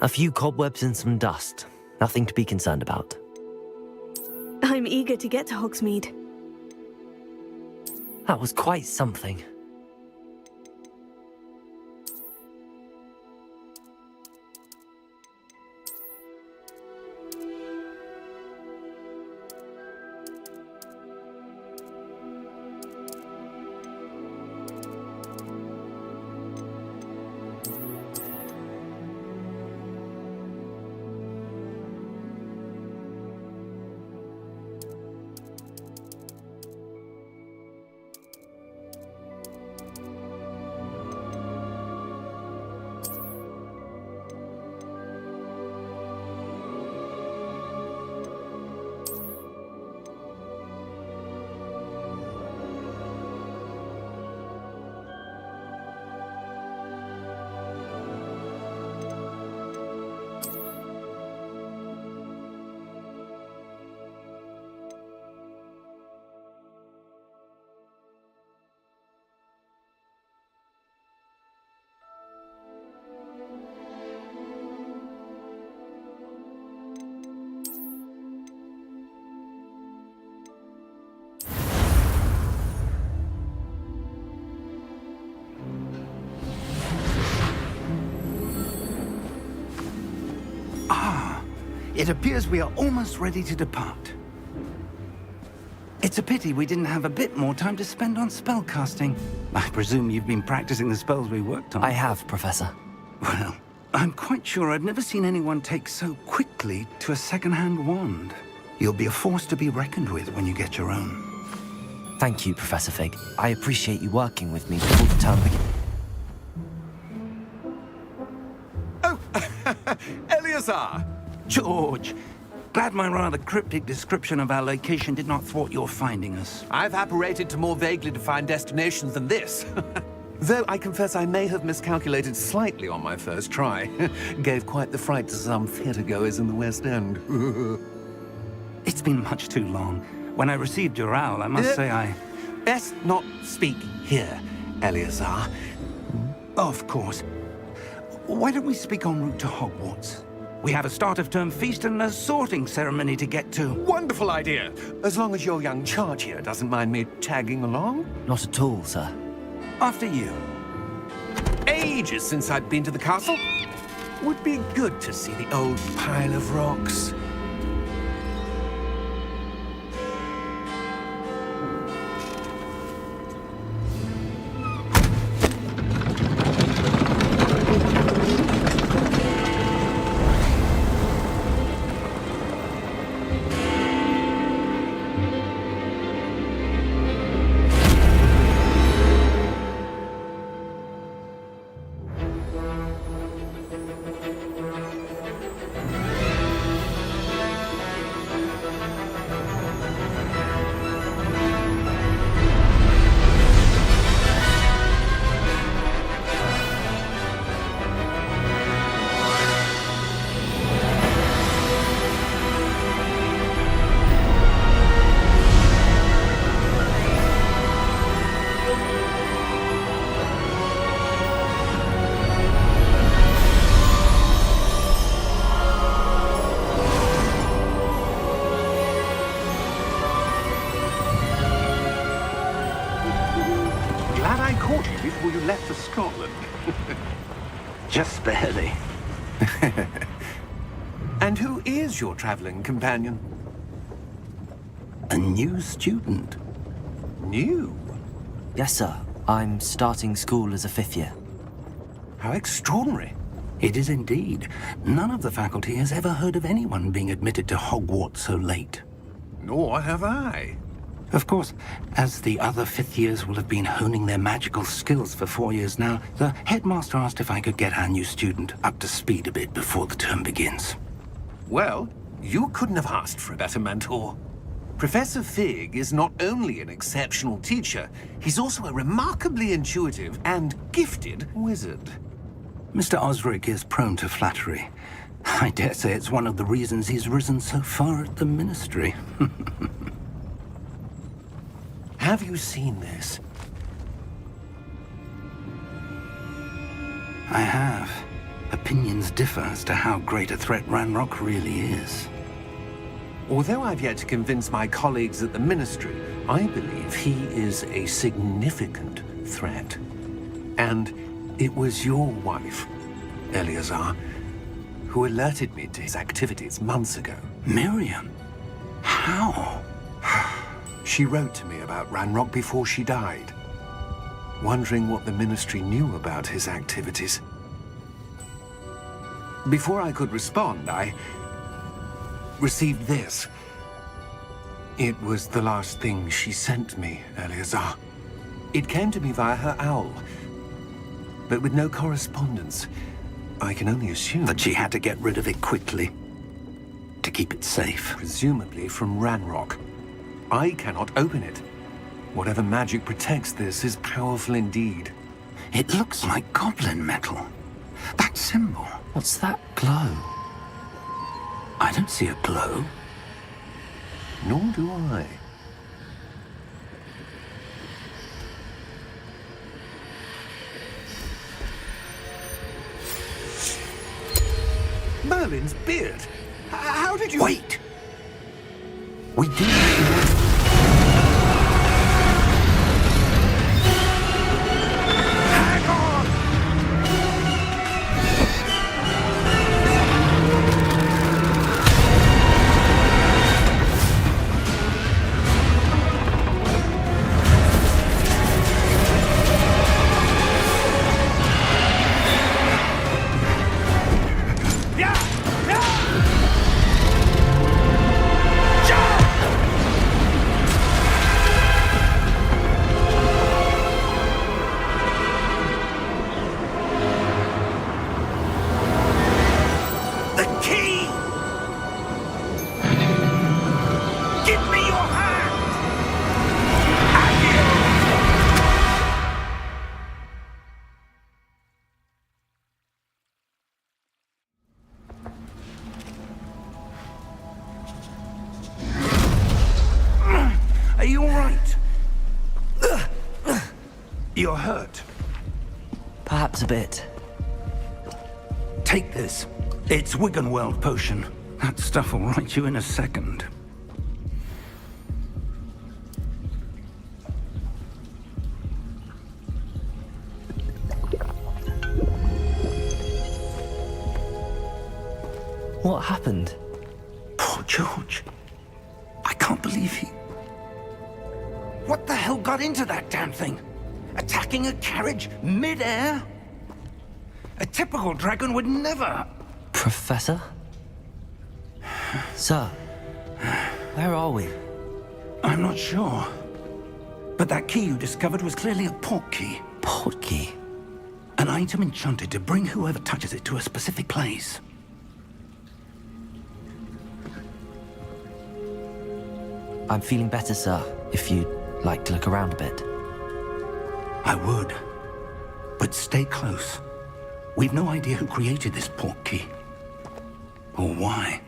A few cobwebs and some dust. Nothing to be concerned about. I'm eager to get to Hogsmeade. That was quite something. It appears we are almost ready to depart. It's a pity we didn't have a bit more time to spend on spellcasting. I presume you've been practicing the spells we worked on. I have, Professor. Well, I'm quite sure I've never seen anyone take so quickly to a second-hand wand. You'll be a force to be reckoned with when you get your own. Thank you, Professor Fig. I appreciate you working with me before the term begins. Oh, Eleazar! George, glad my rather cryptic description of our location did not thwart your finding us. I've apparated to more vaguely defined destinations than this. Though I confess I may have miscalculated slightly on my first try. Gave quite the fright to some theatre-goers in the West End. It's been much too long. When I received your owl, I must say I... Best not speak here, Eleazar. Of course. Why don't we speak en route to Hogwarts? We have a start-of-term feast and a sorting ceremony to get to. Wonderful idea! As long as your young charge here doesn't mind me tagging along. Not at all, sir. After you. Ages since I'd been to the castle. Would be good to see the old pile of rocks. Before you left for Scotland. Just barely. And who is your traveling companion? A new student. New? Yes, sir. I'm starting school as a 5th year. How extraordinary. It is indeed. None of the faculty has ever heard of anyone being admitted to Hogwarts so late. Nor have I. Of course, as the other 5th years will have been honing their magical skills for 4 years now, the headmaster asked if I could get our new student up to speed a bit before the term begins. Well, you couldn't have asked for a better mentor. Professor Fig is not only an exceptional teacher, he's also a remarkably intuitive and gifted wizard. Mr. Osric is prone to flattery. I dare say it's one of the reasons he's risen so far at the Ministry. Have you seen this? I have. Opinions differ as to how great a threat Ranrock really is. Although I've yet to convince my colleagues at the Ministry, I believe he is a significant threat. And it was your wife, Eleazar, who alerted me to his activities months ago. Miriam? How? She wrote to me about Ranrock before she died, wondering what the Ministry knew about his activities. Before I could respond, I received this. It was the last thing she sent me, Eleazar. It came to me via her owl, but with no correspondence. I can only assume That she had to get rid of it quickly, to keep it safe. presumably from Ranrock. I cannot open it. Whatever magic protects this is powerful indeed. It looks like goblin metal. That symbol. What's that glow? I don't see a glow. Nor do I. Merlin's beard! How did you... Wait! We do. Hang on! The key! Give me your hand! Are you all right? You're hurt. Perhaps a bit. Take this. It's Wiggenweld potion. That stuff will right you in a second. What happened? Poor George. I can't believe he... What the hell got into that damn thing? Attacking a carriage mid-air? A typical dragon would never... Professor? Sir, where are we? I'm not sure. But that key you discovered was clearly a port key. Port key? An item enchanted to bring whoever touches it to a specific place. I'm feeling better, sir, if you'd like to look around a bit. I would. But stay close. We've no idea who created this port key. Or why.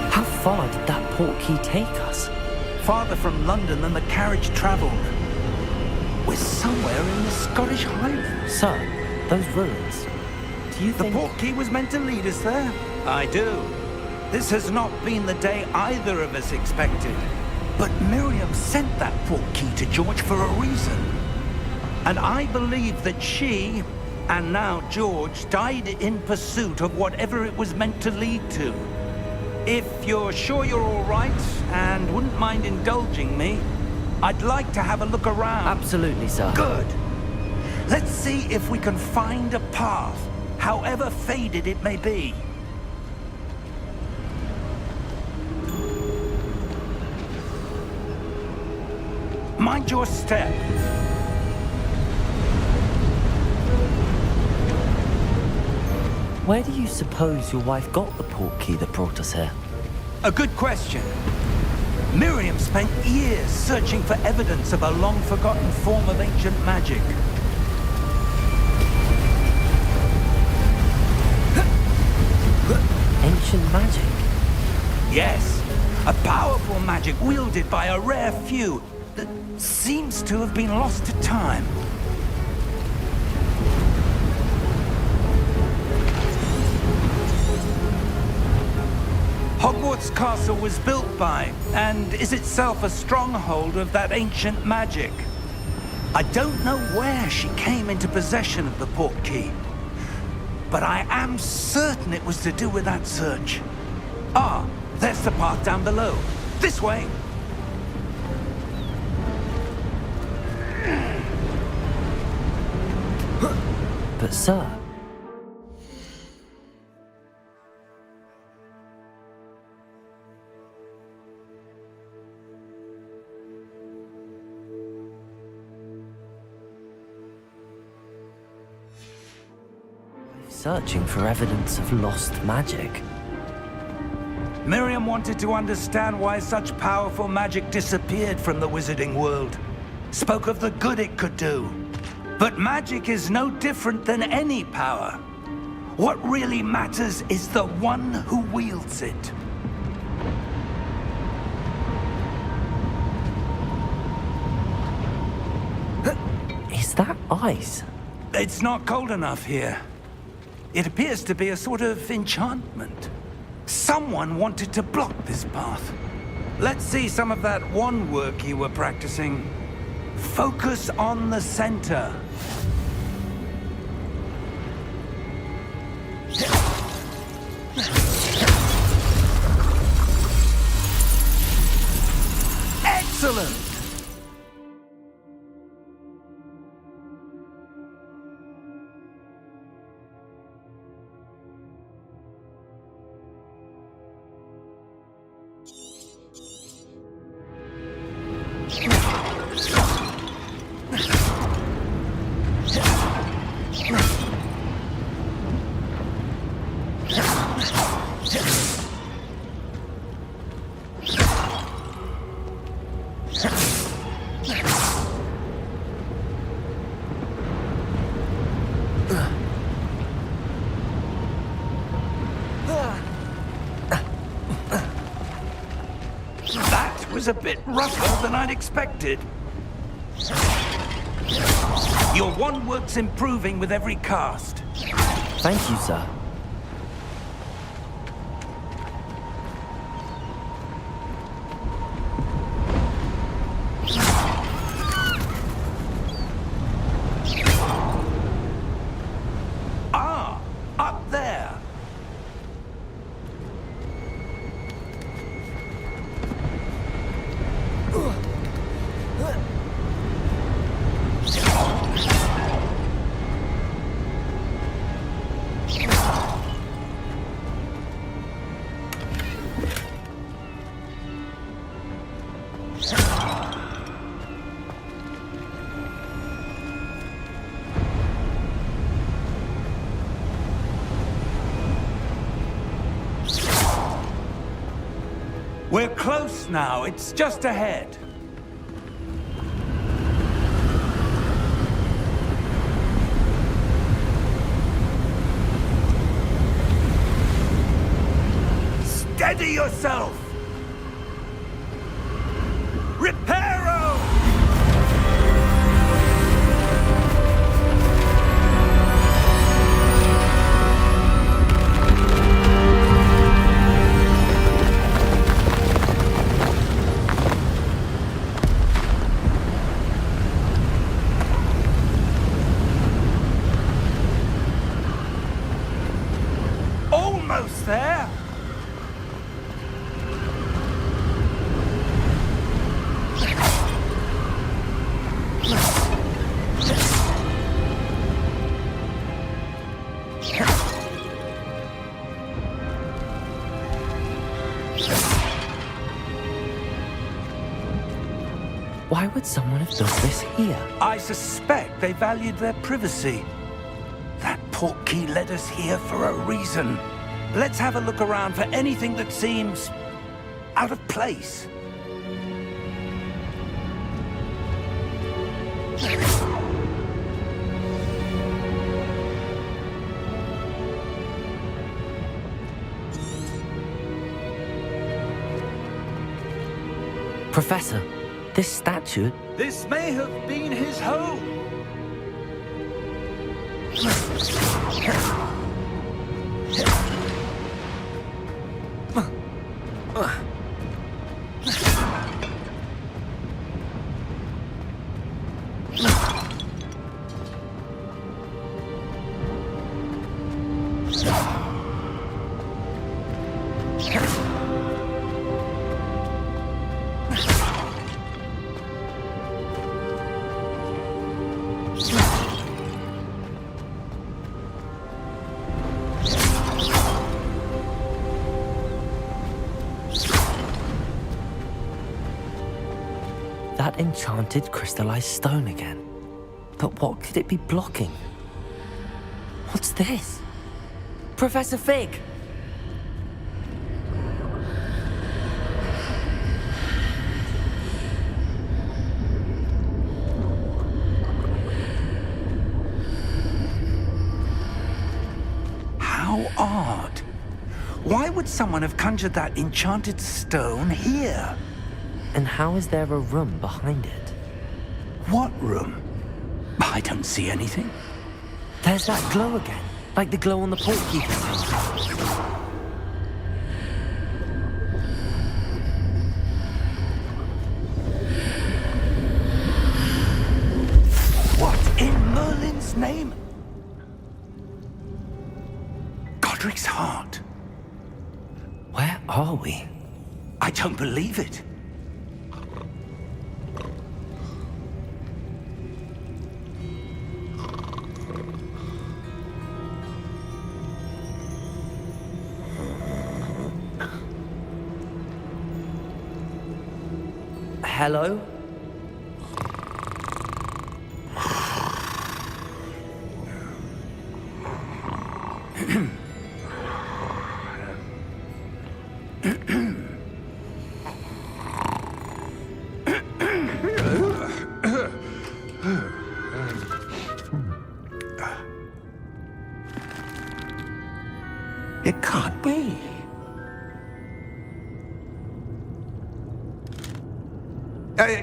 How far did that port key take us? Farther from London than the carriage traveled. We're somewhere in the Scottish Highlands. Sir, those ruins. Do you The think... port key was meant to lead us there? I do. This has not been the day either of us expected. But Miriam sent that port key to George for a reason. And I believe that she, and now George, died in pursuit of whatever it was meant to lead to. If you're sure you're all right, and wouldn't mind indulging me, I'd like to have a look around. Absolutely, sir. Good. Let's see if we can find a path, however faded it may be. Mind your step. Where do you suppose your wife got the port key that brought us here? A good question. Miriam spent years searching for evidence of a long-forgotten form of ancient magic. ancient magic. Yes, a powerful magic wielded by a rare few that seems to have been lost to time. Hogwarts Castle was built by, and is itself a stronghold of that ancient magic. I don't know where she came into possession of the portkey, but I am certain it was to do with that search. Ah, there's the path down below. This way! But sir... searching for evidence of lost magic. Miriam wanted to understand why such powerful magic disappeared from the wizarding world. Spoke of the good it could do. But magic is no different than any power. What really matters is the one who wields it. Is that ice? It's not cold enough here. It appears to be a sort of enchantment. Someone wanted to block this path. Let's see some of that wand work you were practicing. Focus on the center. Excellent! That was a bit rougher than I'd expected. Your wand work's improving with every cast. Thank you, sir. Ah, up there. We're close now. It's just ahead. Steady yourself! Reparo! Almost there! Why would someone have built this here? I suspect they valued their privacy. That portkey led us here for a reason. Let's have a look around for anything that seems out of place. Professor, this statue... This may have been his home. That enchanted crystallized stone again. But what could it be blocking? What's this? Professor Fig! How odd. Why would someone have conjured that enchanted stone here? And how is there a room behind it? What room? I don't see anything. There's that glow again, like the glow on the portkeeper's thing. What in Merlin's name? Godric's heart. Where are we? I don't believe it. Hello? It can't be.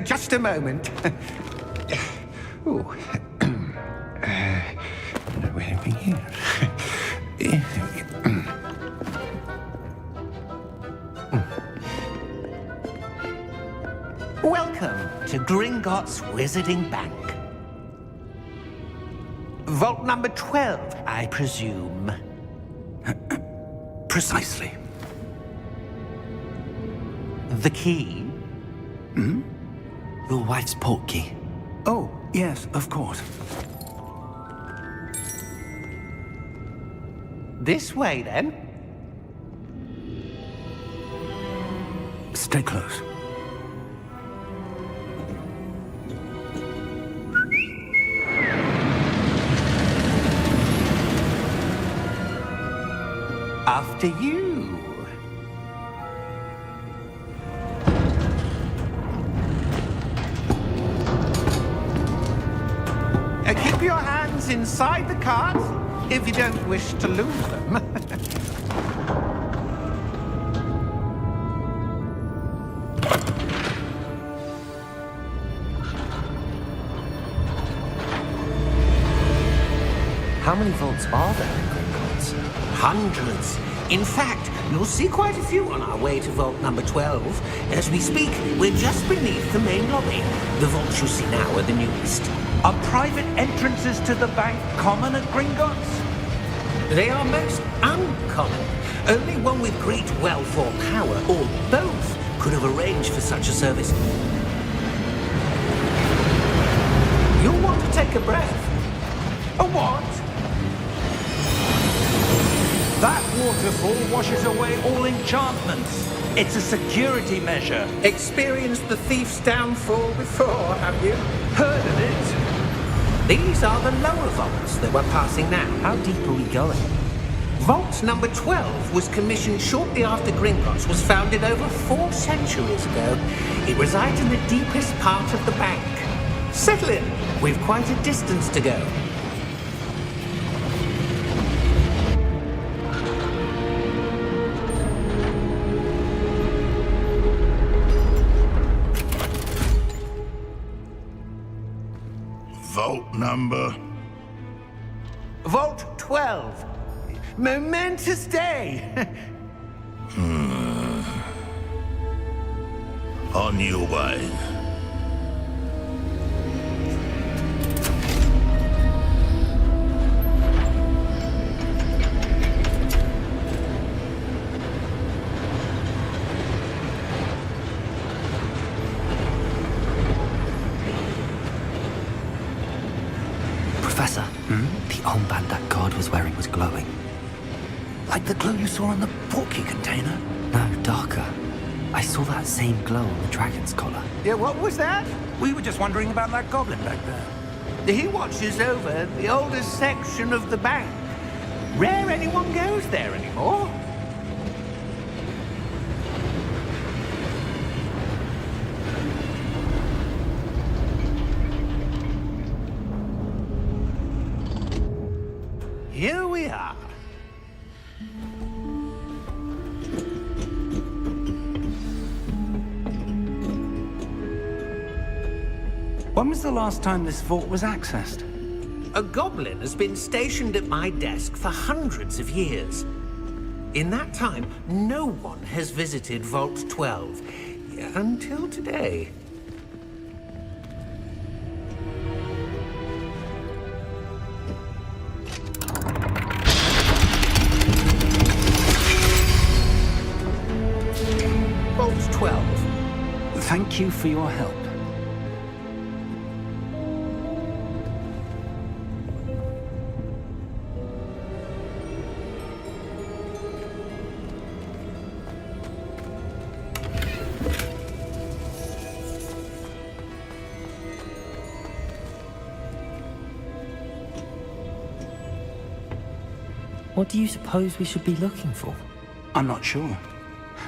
Just a moment. Ooh. Where are we here? Welcome to Gringotts Wizarding Bank. Vault number 12, I presume. Precisely. The key? Your wife's portkey. Oh, yes, of course. This way, then. Stay close. After you. Keep your hands inside the cart if you don't wish to lose them. How many vaults are there in Gringotts? Hundreds. In fact, you'll see quite a few on our way to vault number 12. As we speak, we're just beneath the main lobby. The vaults you see now are the newest. Are private entrances to the bank common at Gringotts? They are most uncommon. Only one with great wealth or power, or both, could have arranged for such a service. You'll want to take a breath. A what? That waterfall washes away all enchantments. It's a security measure. Experienced the thief's downfall before, have you? Heard of it? These are the lower vaults that we're passing now. How deep are we going? Vault number 12 was commissioned shortly after Gringotts was founded over 4 centuries ago. It resides in the deepest part of the bank. Settle in. We've quite a distance to go. Vault number? Vault 12. Momentous day. On your way. Professor, the armband that guard was wearing was glowing. Like the glow you saw on the portkey container? No, darker. I saw that same glow on the dragon's collar. Yeah, what was that? We were just wondering about that goblin back there. He watches over the oldest section of the bank. Rare anyone goes there anymore. Here we are. When was the last time this vault was accessed? A goblin has been stationed at my desk for hundreds of years. In that time, no one has visited Vault 12 until today. Vault 12. Thank you for your help. What do you suppose we should be looking for? I'm not sure.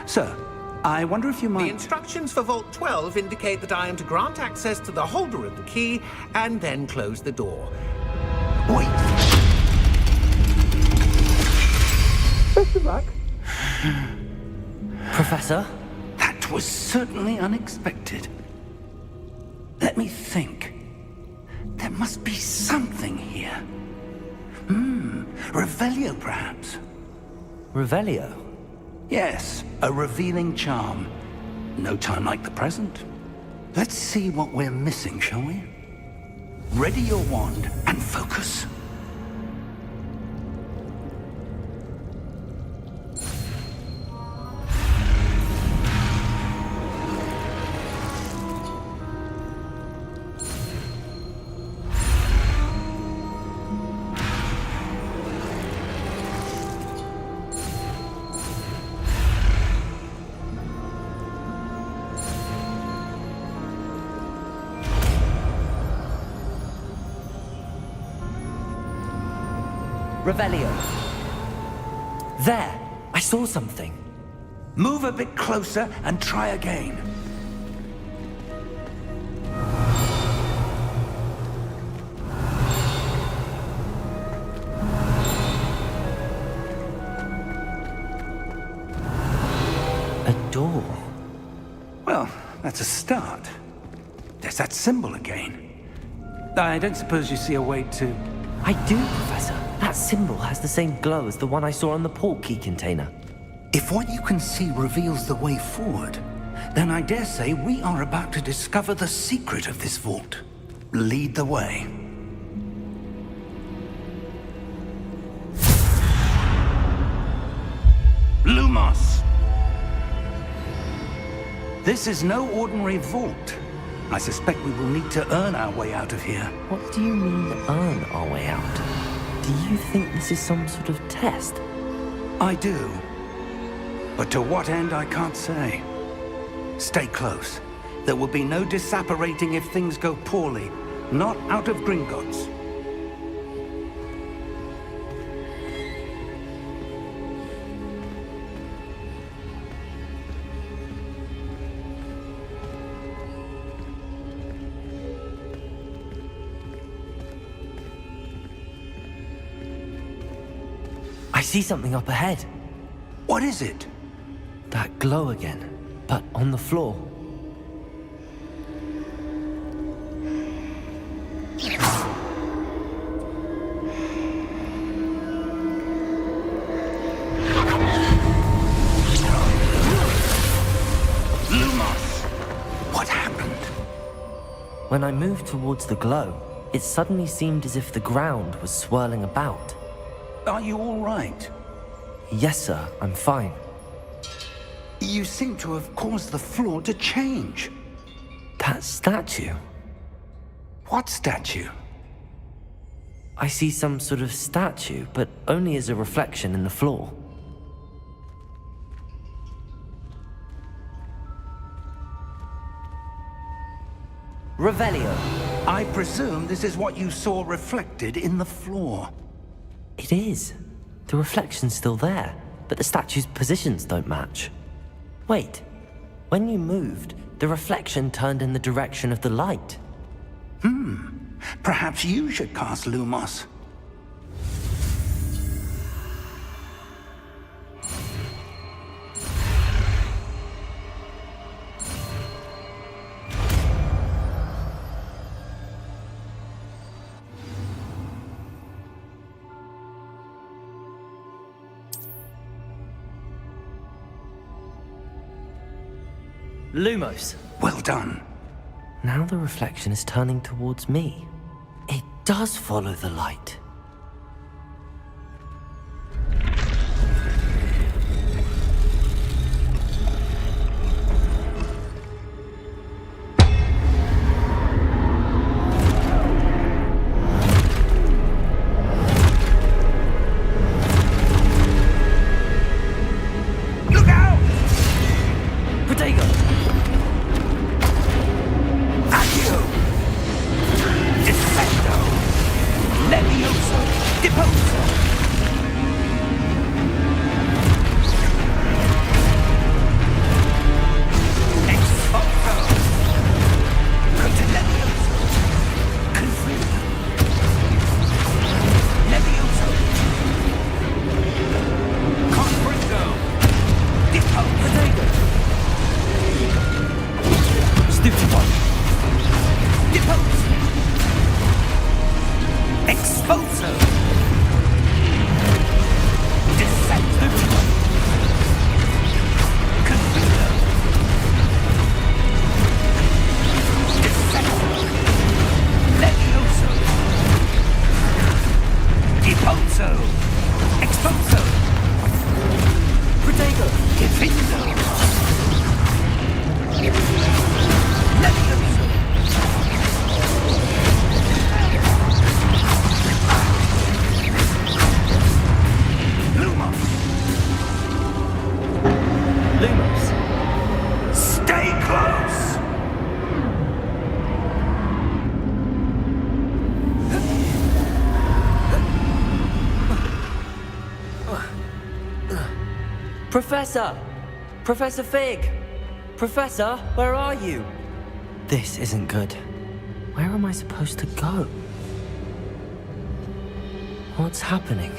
Sir, I wonder if you The might... instructions for Vault 12 indicate that I am to grant access to the holder of the key and then close the door. Wait! Best of luck. Professor? That was certainly unexpected. Let me think. There must be something here. Revelio, perhaps? Revelio? Yes, a revealing charm. No time like the present. Let's see what we're missing, shall we? Ready your wand and focus. Revelio. There! I saw something. Move a bit closer and try again. A door. Well, that's a start. There's that symbol again. I don't suppose you see a way to... I do, Professor. That symbol has the same glow as the one I saw on the portkey container. If what you can see reveals the way forward, then I dare say we are about to discover the secret of this vault. Lead the way. Lumos! This is no ordinary vault. I suspect we will need to earn our way out of here. What do you mean, earn our way out? Do you think this is some sort of test? I do. But to what end, I can't say. Stay close. There will be no disapparating if things go poorly. Not out of Gringotts. I see something up ahead. What is it? That glow again, but on the floor. When I moved towards the glow, it suddenly seemed as if the ground was swirling about. Are you all right? Yes, sir, I'm fine. You seem to have caused the floor to change. That statue? What statue? I see some sort of statue, but only as a reflection in the floor. Revelio. I presume this is what you saw reflected in the floor. It is. The reflection's still there, but the statue's positions don't match. Wait. When you moved, the reflection turned in the direction of the light. Perhaps you should cast Lumos. Lumos. Well done. Now the reflection is turning towards me. It does follow the light. Look out! Protego! Accio! Defendo! Levioso! Deposo! Exfoso! Cotelevioso! Confuso! Levioso! Confringo! Deposo! Protego! Stupefy! Depose! Exposo! Descendo! Confuso! Descendo! Levioso! Deposo! Exposo! Protego! Defindo! Levioso! Lumos! Lumos! Stay close! Professor! Professor Fig! Professor, where are you? This isn't good. Where am I supposed to go? What's happening?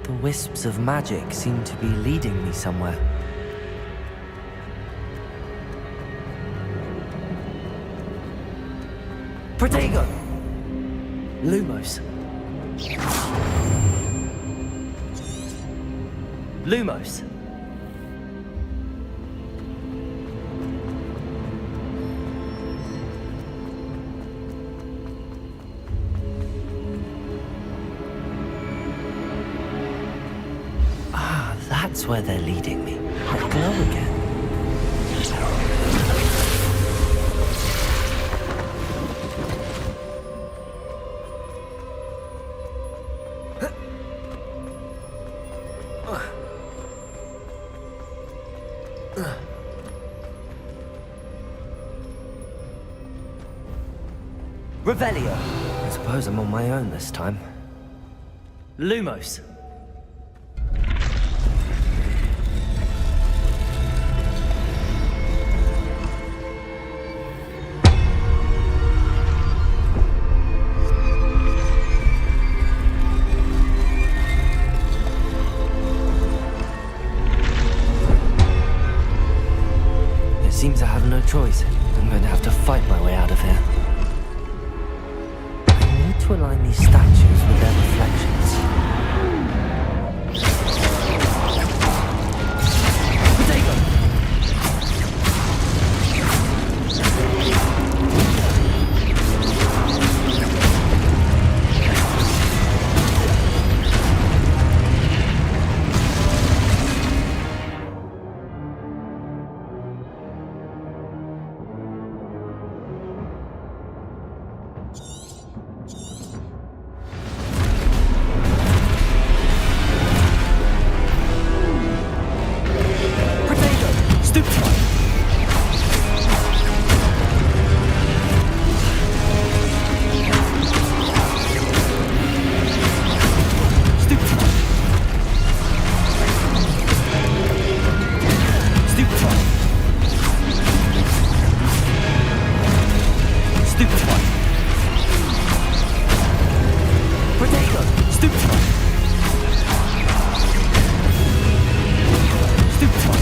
The wisps of magic seem to be leading me somewhere. Protego! Lumos. Lumos. Ah, that's where they're leading me. That glow again. Revelio. I suppose I'm on my own this time. Lumos. It seems I have no choice. I'm going to have to fight my way out of here. I need to align these statues with their reflections. Protego! Potato! Stupefy! Stupefy!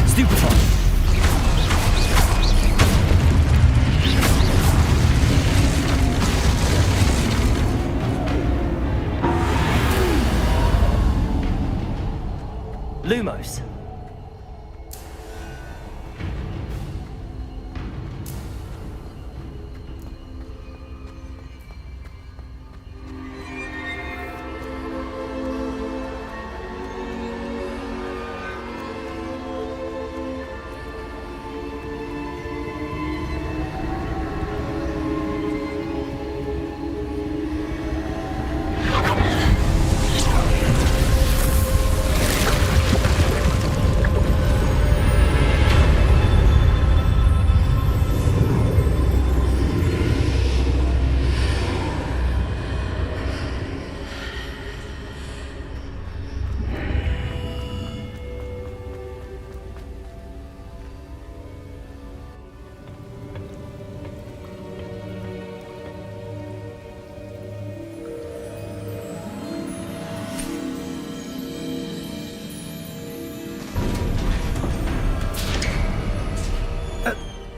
Stupefy! Lumos.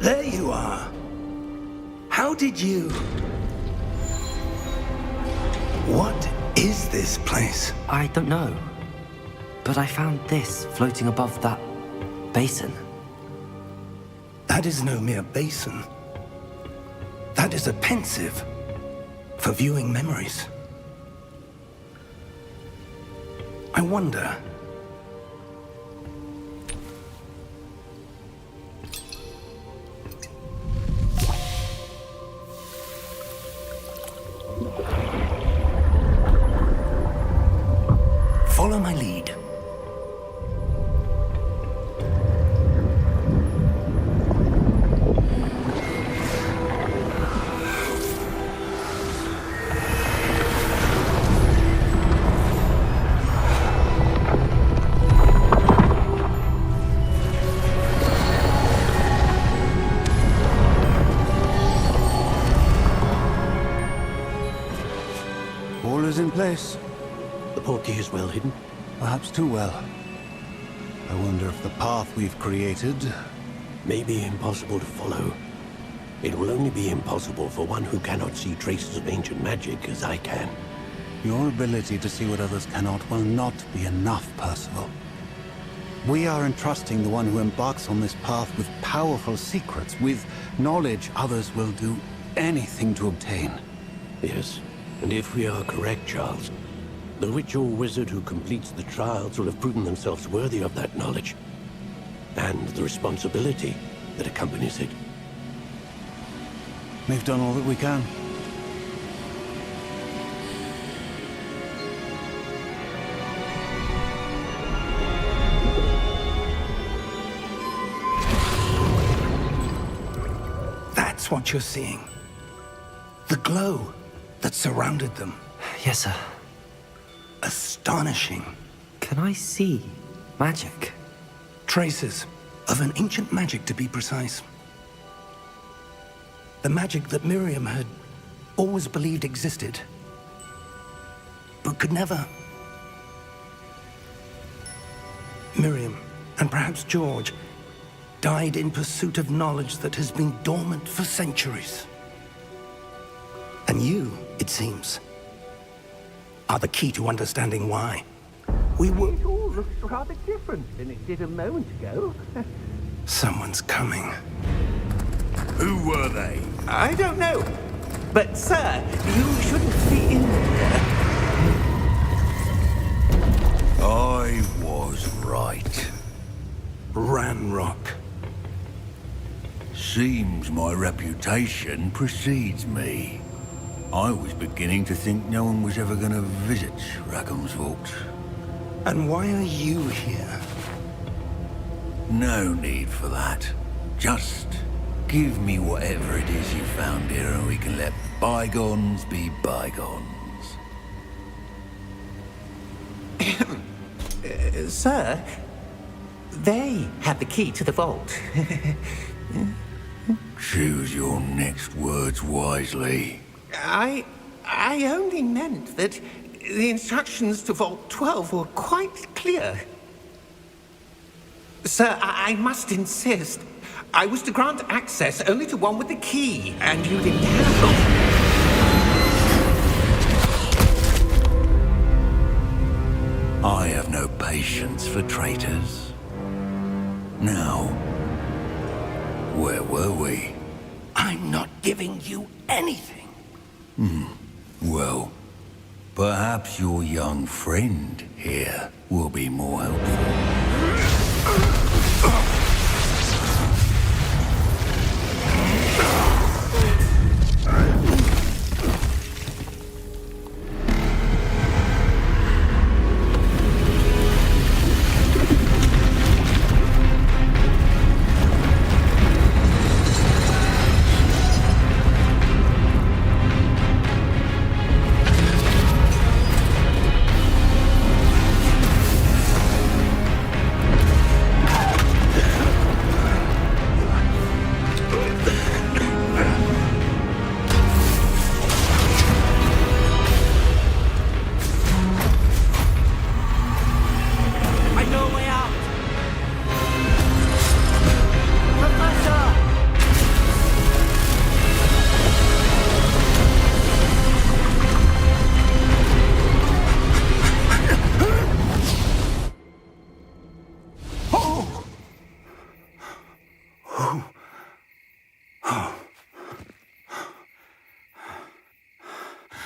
There you are. How did you... What is this place? I don't know. But I found this floating above that basin. That is no mere basin. That is a pensive for viewing memories. I wonder... Follow my lead. All is in place. The portkey is well hidden. Perhaps too well. I wonder if the path we've created... May be impossible to follow. It will only be impossible for one who cannot see traces of ancient magic as I can. Your ability to see what others cannot will not be enough, Percival. We are entrusting the one who embarks on this path with powerful secrets, with knowledge others will do anything to obtain. Yes, and if we are correct, Charles, the witch or wizard who completes the trials will have proven themselves worthy of that knowledge, and the responsibility that accompanies it. We've done all that we can. That's what you're seeing. The glow that surrounded them. Yes, sir. Astonishing. Can I see magic? Traces of an ancient magic, to be precise. The magic that Miriam had always believed existed, but could never. Miriam, and perhaps George, died in pursuit of knowledge that has been dormant for centuries. And you, it seems, are the key to understanding why. We were... It all looks rather different than it did a moment ago. Someone's coming. Who were they? I don't know. But, sir, you shouldn't be in there. I was right. Ranrock. Seems my reputation precedes me. I was beginning to think no one was ever going to visit Rackham's Vault. And why are you here? No need for that. Just give me whatever it is you found here and we can let bygones be bygones. Sir, they have the key to the vault. Choose your next words wisely. I only meant that the instructions to Vault 12 were quite clear. Sir, I must insist. I was to grant access only to one with the key, and you didn't have I have no patience for traitors. Now, where were we? I'm not giving you anything. Well, perhaps your young friend here will be more helpful.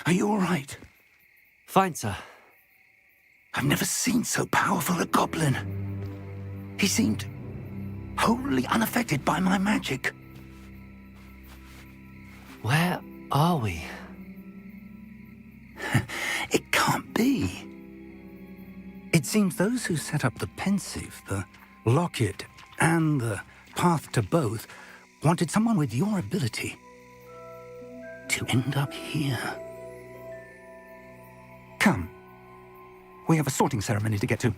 Are you all right? Fine, sir. I've never seen so powerful a goblin. He seemed wholly unaffected by my magic. Where are we? It can't be. It seems those who set up the pensive, the locket, and the path to both wanted someone with your ability to end up here. Come. We have a sorting ceremony to get to.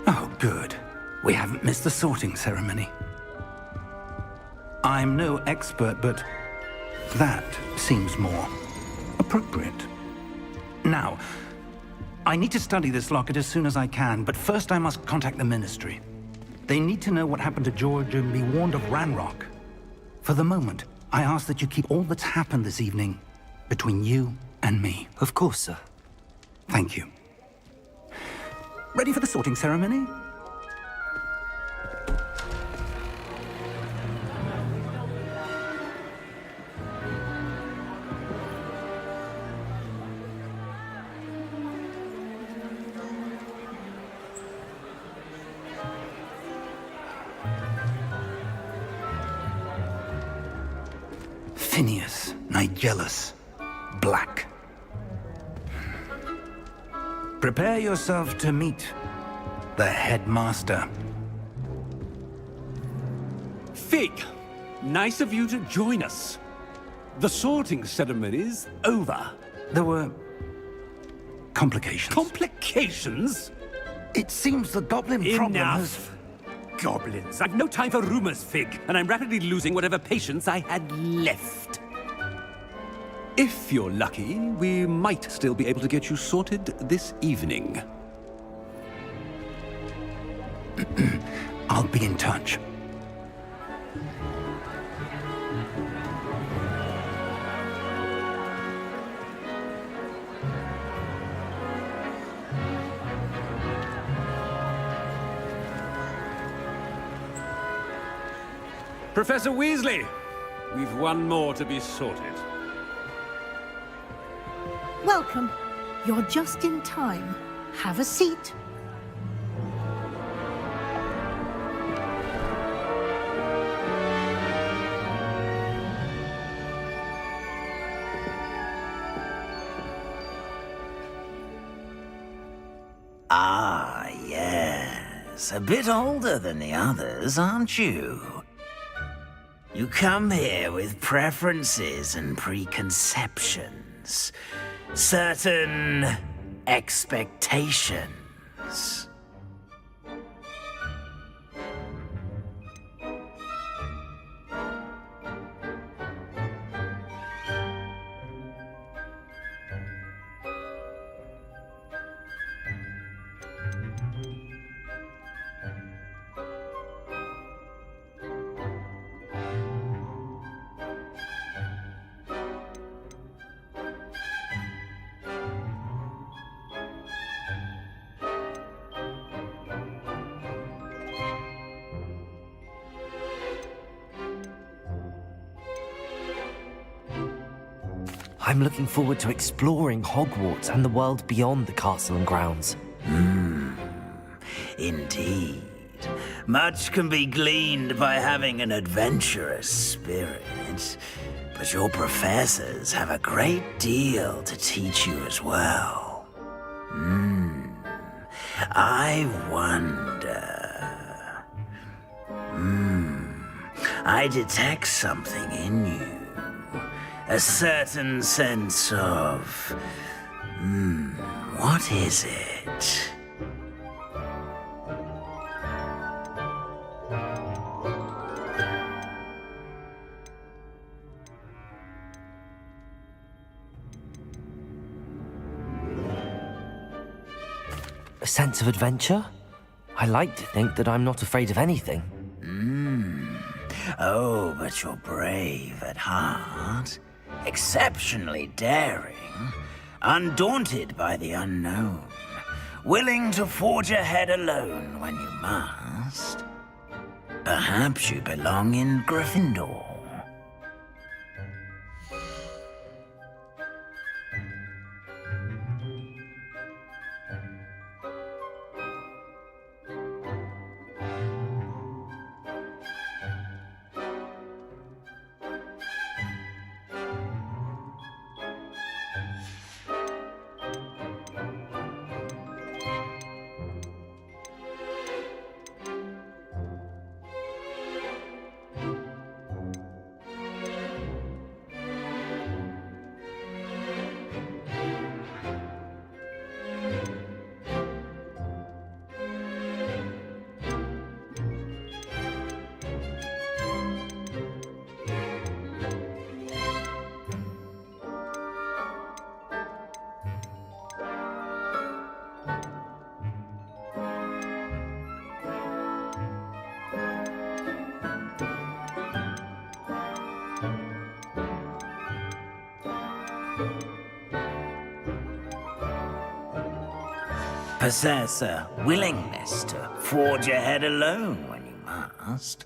Oh, good. We haven't missed the sorting ceremony. I'm no expert, but that seems more appropriate. Now, I need to study this locket as soon as I can, but first I must contact the Ministry. They need to know what happened to George and be warned of Ranrock. For the moment, I ask that you keep all that's happened this evening between you and me. Of course, sir. Thank you. Ready for the sorting ceremony? Phineas, Nigellus, Black. Prepare yourself to meet the headmaster. Fig, nice of you to join us. The sorting ceremony's over. There were complications. Complications? It seems the goblin problem has... Enough. goblins. I've no time for rumors, Fig, and I'm rapidly losing whatever patience I had left. If you're lucky, we might still be able to get you sorted this evening. I'll be in touch. Professor Weasley, we've one more to be sorted. Welcome. You're just in time. Have a seat. Ah, yes. A bit older than the others, aren't you? You come here with preferences and preconceptions. Certain expectations. I'm looking forward to exploring Hogwarts and the world beyond the castle and grounds. Indeed. Much can be gleaned by having an adventurous spirit, but your professors have a great deal to teach you as well. I wonder... I detect something in you. A certain sense of... what is it? A sense of adventure? I like to think that I'm not afraid of anything. Oh, but you're brave at heart. Exceptionally daring. Undaunted by the unknown. Willing to forge ahead alone when you must. Perhaps you belong in Gryffindor. Possess a willingness to forge ahead alone when you must.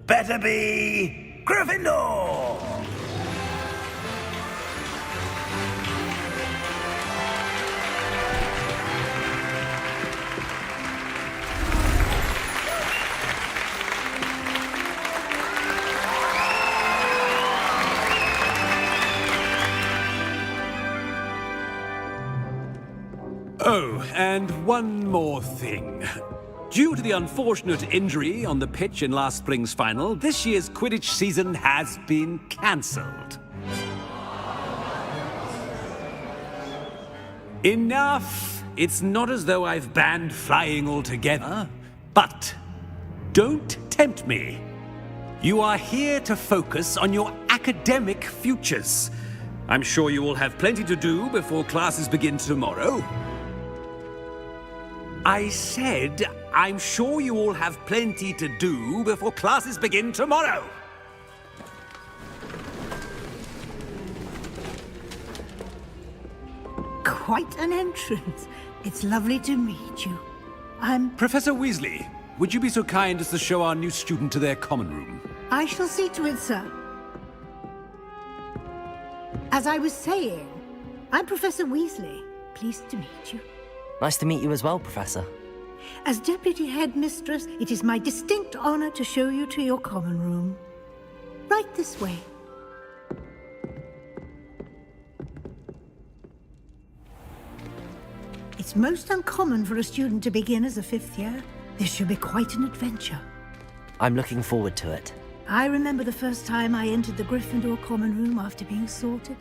Better be Gryffindor! Oh, and one more thing. Due to the unfortunate injury on the pitch in last spring's final, this year's Quidditch season has been cancelled. Enough! It's not as though I've banned flying altogether, but don't tempt me. You are here to focus on your academic futures. I'm sure you will have plenty to do before classes begin tomorrow. I said, I'm sure you all have plenty to do before classes begin tomorrow. Quite an entrance. It's lovely to meet you. Professor Weasley, would you be so kind as to show our new student to their common room? I shall see to it, sir. As I was saying, I'm Professor Weasley. Pleased to meet you. Nice to meet you as well, Professor. As Deputy Headmistress, it is my distinct honor to show you to your common room. Right this way. It's most uncommon for a student to begin as a fifth year. This should be quite an adventure. I'm looking forward to it. I remember the first time I entered the Gryffindor common room after being sorted.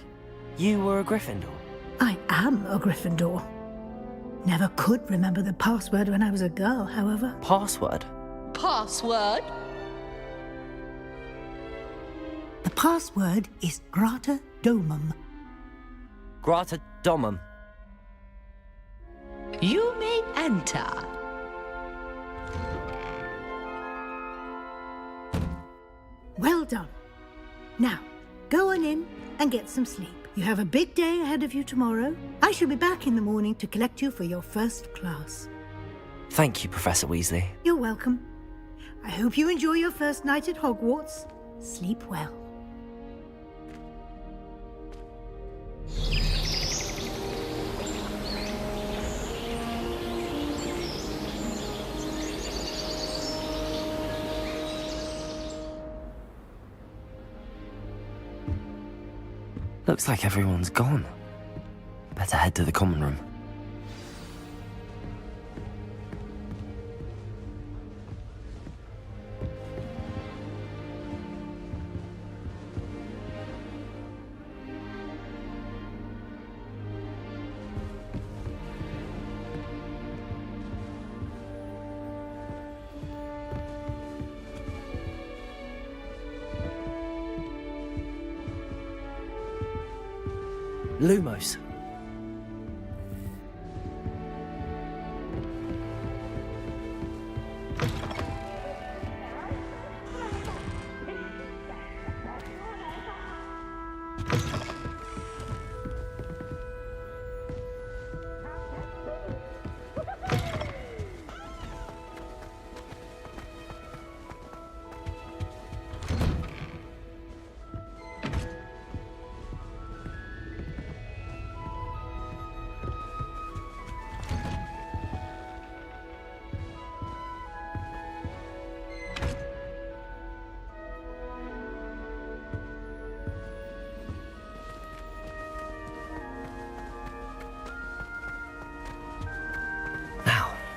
You were a Gryffindor? I am a Gryffindor. Never could remember the password when I was a girl, however. Password? Password? The password is Grata Domum. Grata Domum. You may enter. Well done. Now, go on in and get some sleep. You have a big day ahead of you tomorrow. I shall be back in the morning to collect you for your first class. Thank you, Professor Weasley. You're welcome. I hope you enjoy your first night at Hogwarts. Sleep well. Looks like everyone's gone. Better head to the common room. Lumos.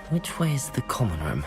Which way is the common room?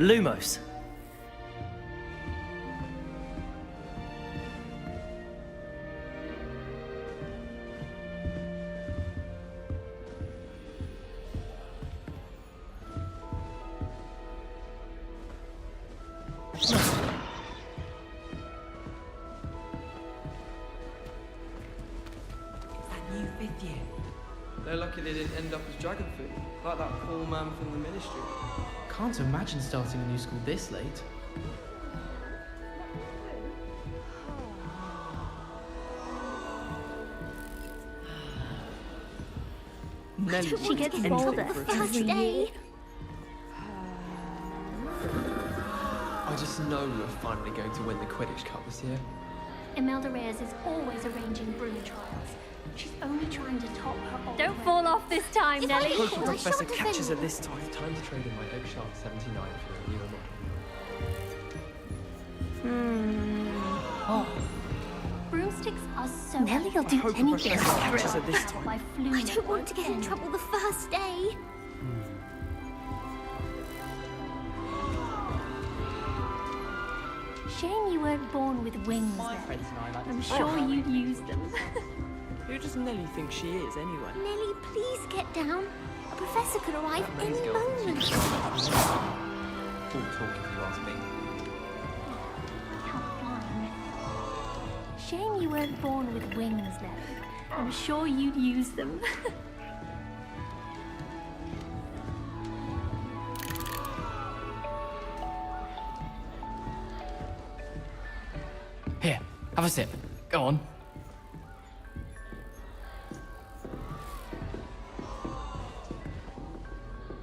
Lumos. New 5th year. They're lucky they didn't end up as dragon food, like that poor man from the ministry. Can't imagine starting a new school this late. Nelly, She gets older every year. I just know we're finally going to win the Quidditch Cup this year. Imelda Reyes is always arranging broom trials. She's only trying to top her old Don't fall off this time, Nelly. Hope the Professor catches her this time. Time to trade in my Oak Shark 79 for a newer model. Broomsticks are so Nelly will do Hope the anything Professor for catches her thrill. this time. by flume. I don't want to get in trouble the first day. Shame you weren't born with wings, My Nelly. friends and I like I'm to sure you'd use them. Who does Nelly think she is, anyway? Nelly, please get down. A professor could arrive any These girls moment. All talk if you ask me. How fine. Shame you weren't born with wings, Nelly. I'm sure you'd use them. Here, have a sip. Go on.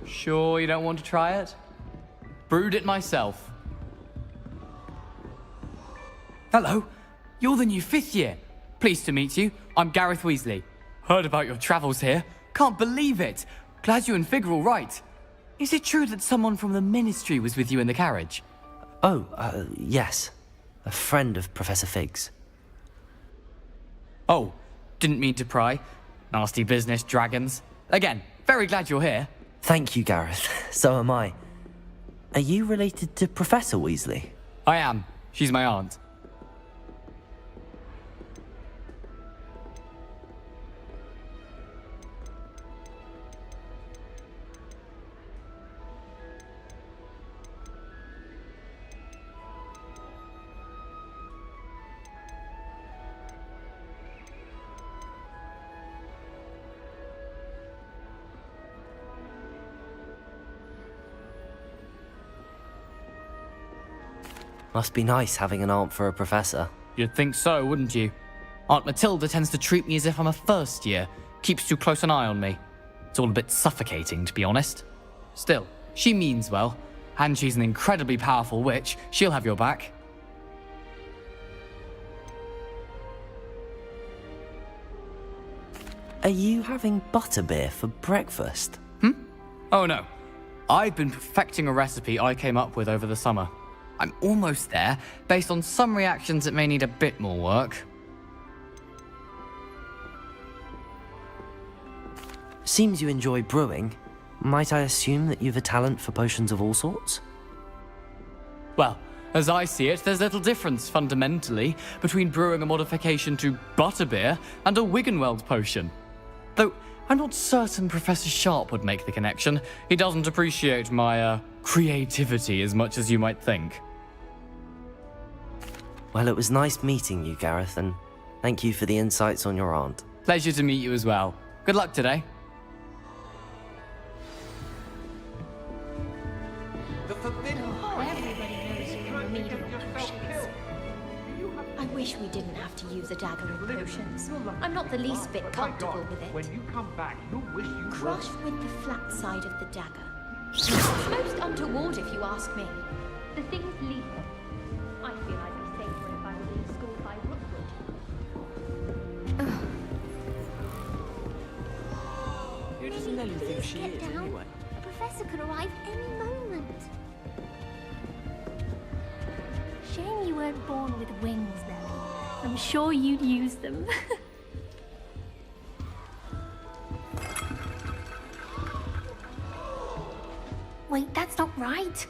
Sure you don't want to try it? Brewed it myself. Hello, you're the new 5th year. Pleased to meet you. I'm Gareth Weasley. Heard about your travels here. Can't believe it. Glad you and Fig are all right. Is it true that someone from the Ministry was with you in the carriage? Oh, yes. A friend of Professor Fig's. Oh, didn't mean to pry. Nasty business, dragons. Again, very glad you're here. Thank you, Gareth. So am I. Are you related to Professor Weasley? I am. She's my aunt. Must be nice having an aunt for a professor. You'd think so, wouldn't you? Aunt Matilda tends to treat me as if I'm a first year. Keeps too close an eye on me. It's all a bit suffocating, to be honest. Still, she means well. And she's an incredibly powerful witch. She'll have your back. Are you having butterbeer for breakfast? Oh no. I've been perfecting a recipe I came up with over the summer. I'm almost there. Based on some reactions, it may need a bit more work. Seems you enjoy brewing. Might I assume that you've a talent for potions of all sorts? Well, as I see it, there's little difference, fundamentally, between brewing a modification to butterbeer and a Wiggenweld potion. Though, I'm not certain Professor Sharp would make the connection. He doesn't appreciate my, creativity as much as you might think. Well, it was nice meeting you, Gareth, and thank you for the insights on your aunt. Pleasure to meet you as well. Good luck today. Everybody knows you're in remedial potions. I wish we didn't have to use a dagger in potions. I'm not the least bit comfortable with it. When you come back, you'll wish you Crushed with the flat side of the dagger. Most untoward, if you ask me. The thing's lethal. I feel I'd be safer if I were being schooled by Rookwood. Who does Nelly think she Get is, down. anyway? A professor could arrive any moment. Shame you weren't born with wings, Nelly. I'm sure you'd use them. Wait, that's not right.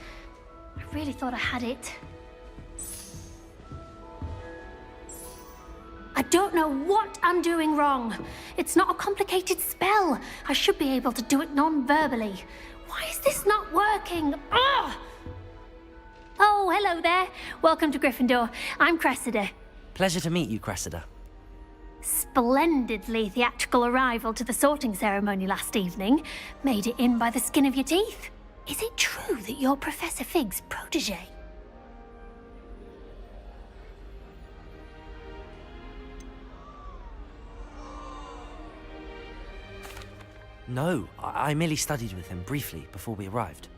I really thought I had it. I don't know what I'm doing wrong. It's not a complicated spell. I should be able to do it non-verbally. Why is this not working? Ugh! Oh, hello there. Welcome to Gryffindor. I'm Cressida. Pleasure to meet you, Cressida. Splendidly theatrical arrival to the sorting ceremony last evening. Made it in by the skin of your teeth. Is it true that you're Professor Fig's protege? No, I merely studied with him briefly before we arrived.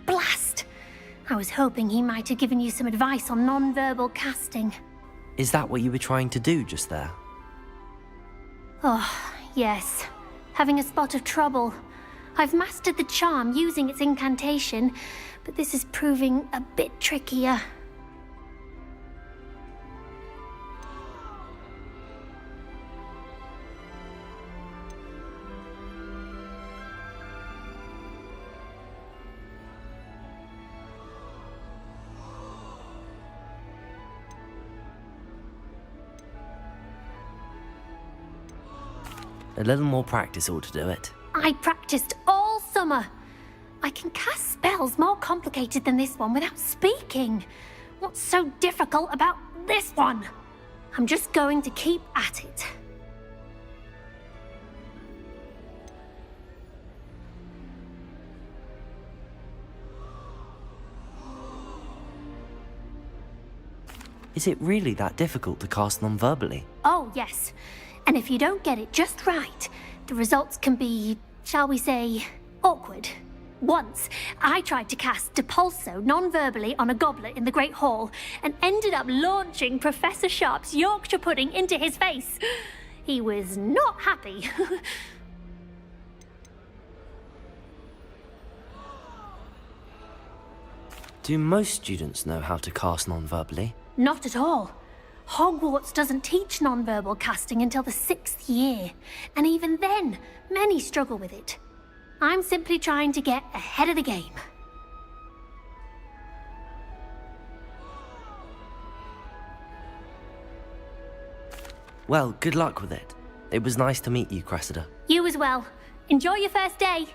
Blast! I was hoping he might have given you some advice on non-verbal casting. Is that what you were trying to do just there? Oh, yes. Having a spot of trouble. I've mastered the charm using its incantation, but this is proving a bit trickier. A little more practice ought to do it. I practiced all summer. I can cast spells more complicated than this one without speaking. What's so difficult about this one? I'm just going to keep at it. Is it really that difficult to cast non-verbally? Oh, yes. And if you don't get it just right, the results can be, shall we say, awkward. Once, I tried to cast Depulso non-verbally on a goblet in the Great Hall and ended up launching Professor Sharp's Yorkshire pudding into his face. He was not happy. Do most students know how to cast non-verbally? Not at all. Hogwarts doesn't teach non-verbal casting until the 6th year, and even then, many struggle with it. I'm simply trying to get ahead of the game. Well, good luck with it. It was nice to meet you, Cressida. You as well. Enjoy your first day.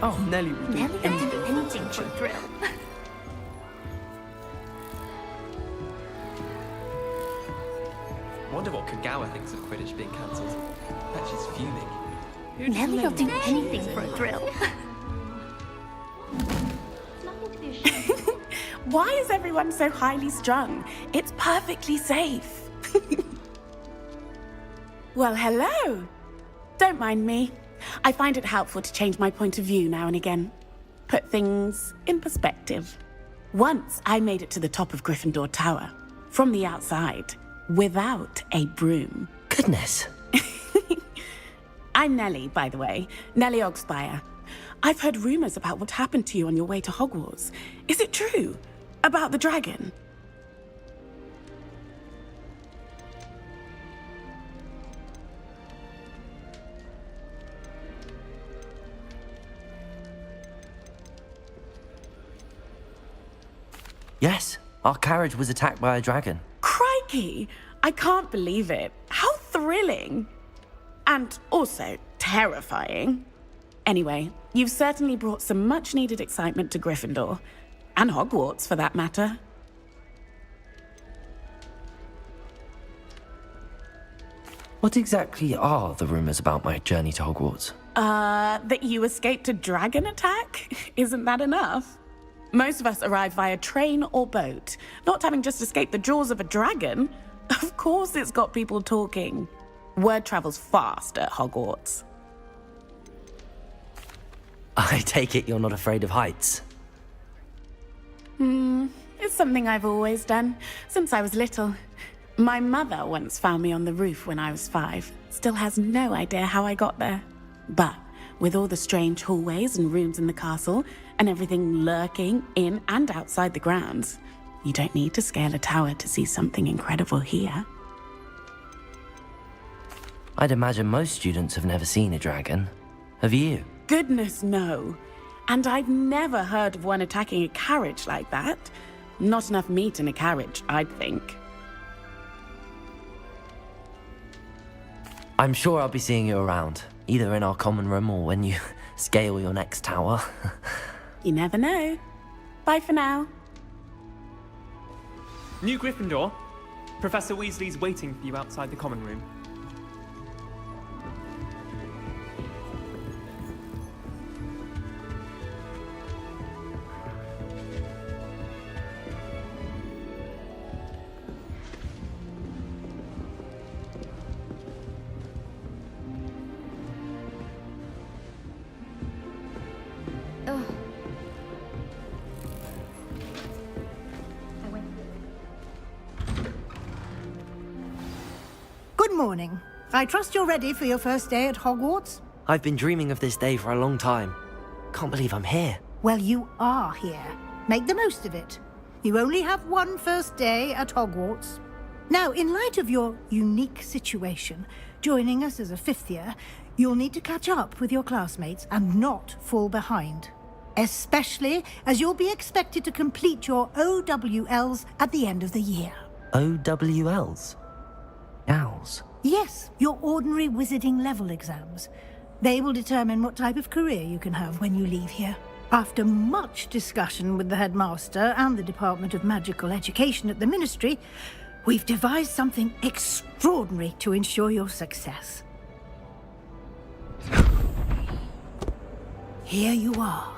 Oh, Nelly would do anything for a thrill. Wonder what Kagawa thinks of Quidditch being cancelled. Bet she's fuming. Nelly will do anything for a thrill. Why is everyone so highly strung? It's perfectly safe. Well, hello. Don't mind me. I find it helpful to change my point of view now and again. Put things in perspective. Once I made it to the top of Gryffindor Tower, from the outside, without a broom. Goodness. I'm Nellie, by the way. Nellie Ogspire. I've heard rumors about what happened to you on your way to Hogwarts. Is it true? About the dragon? Yes, our carriage was attacked by a dragon. Crikey! I can't believe it. How thrilling! And also terrifying. Anyway, you've certainly brought some much-needed excitement to Gryffindor. And Hogwarts, for that matter. What exactly are the rumors about my journey to Hogwarts? That you escaped a dragon attack? Isn't that enough? Most of us arrive via train or boat, not having just escaped the jaws of a dragon. Of course it's got people talking. Word travels fast at Hogwarts. I take it you're not afraid of heights. It's something I've always done, since I was little. My mother once found me on the roof when I was 5. Still has no idea how I got there. But with all the strange hallways and rooms in the castle, and everything lurking in and outside the grounds, you don't need to scale a tower to see something incredible here. I'd imagine most students have never seen a dragon. Have you? Goodness, no. And I've never heard of one attacking a carriage like that. Not enough meat in a carriage, I'd think. I'm sure I'll be seeing you around, either in our common room or when you scale your next tower. You never know. Bye for now. New Gryffindor. Professor Weasley's waiting for you outside the common room. Good morning. I trust you're ready for your first day at Hogwarts? I've been dreaming of this day for a long time. Can't believe I'm here. Well, you are here. Make the most of it. You only have one first day at Hogwarts. Now, in light of your unique situation, joining us as a 5th year, you'll need to catch up with your classmates and not fall behind. Especially as you'll be expected to complete your OWLs at the end of the year. OWLs? Owls? Yes, your ordinary wizarding level exams. They will determine what type of career you can have when you leave here. After much discussion with the headmaster and the Department of Magical Education at the Ministry, we've devised something extraordinary to ensure your success. Here you are.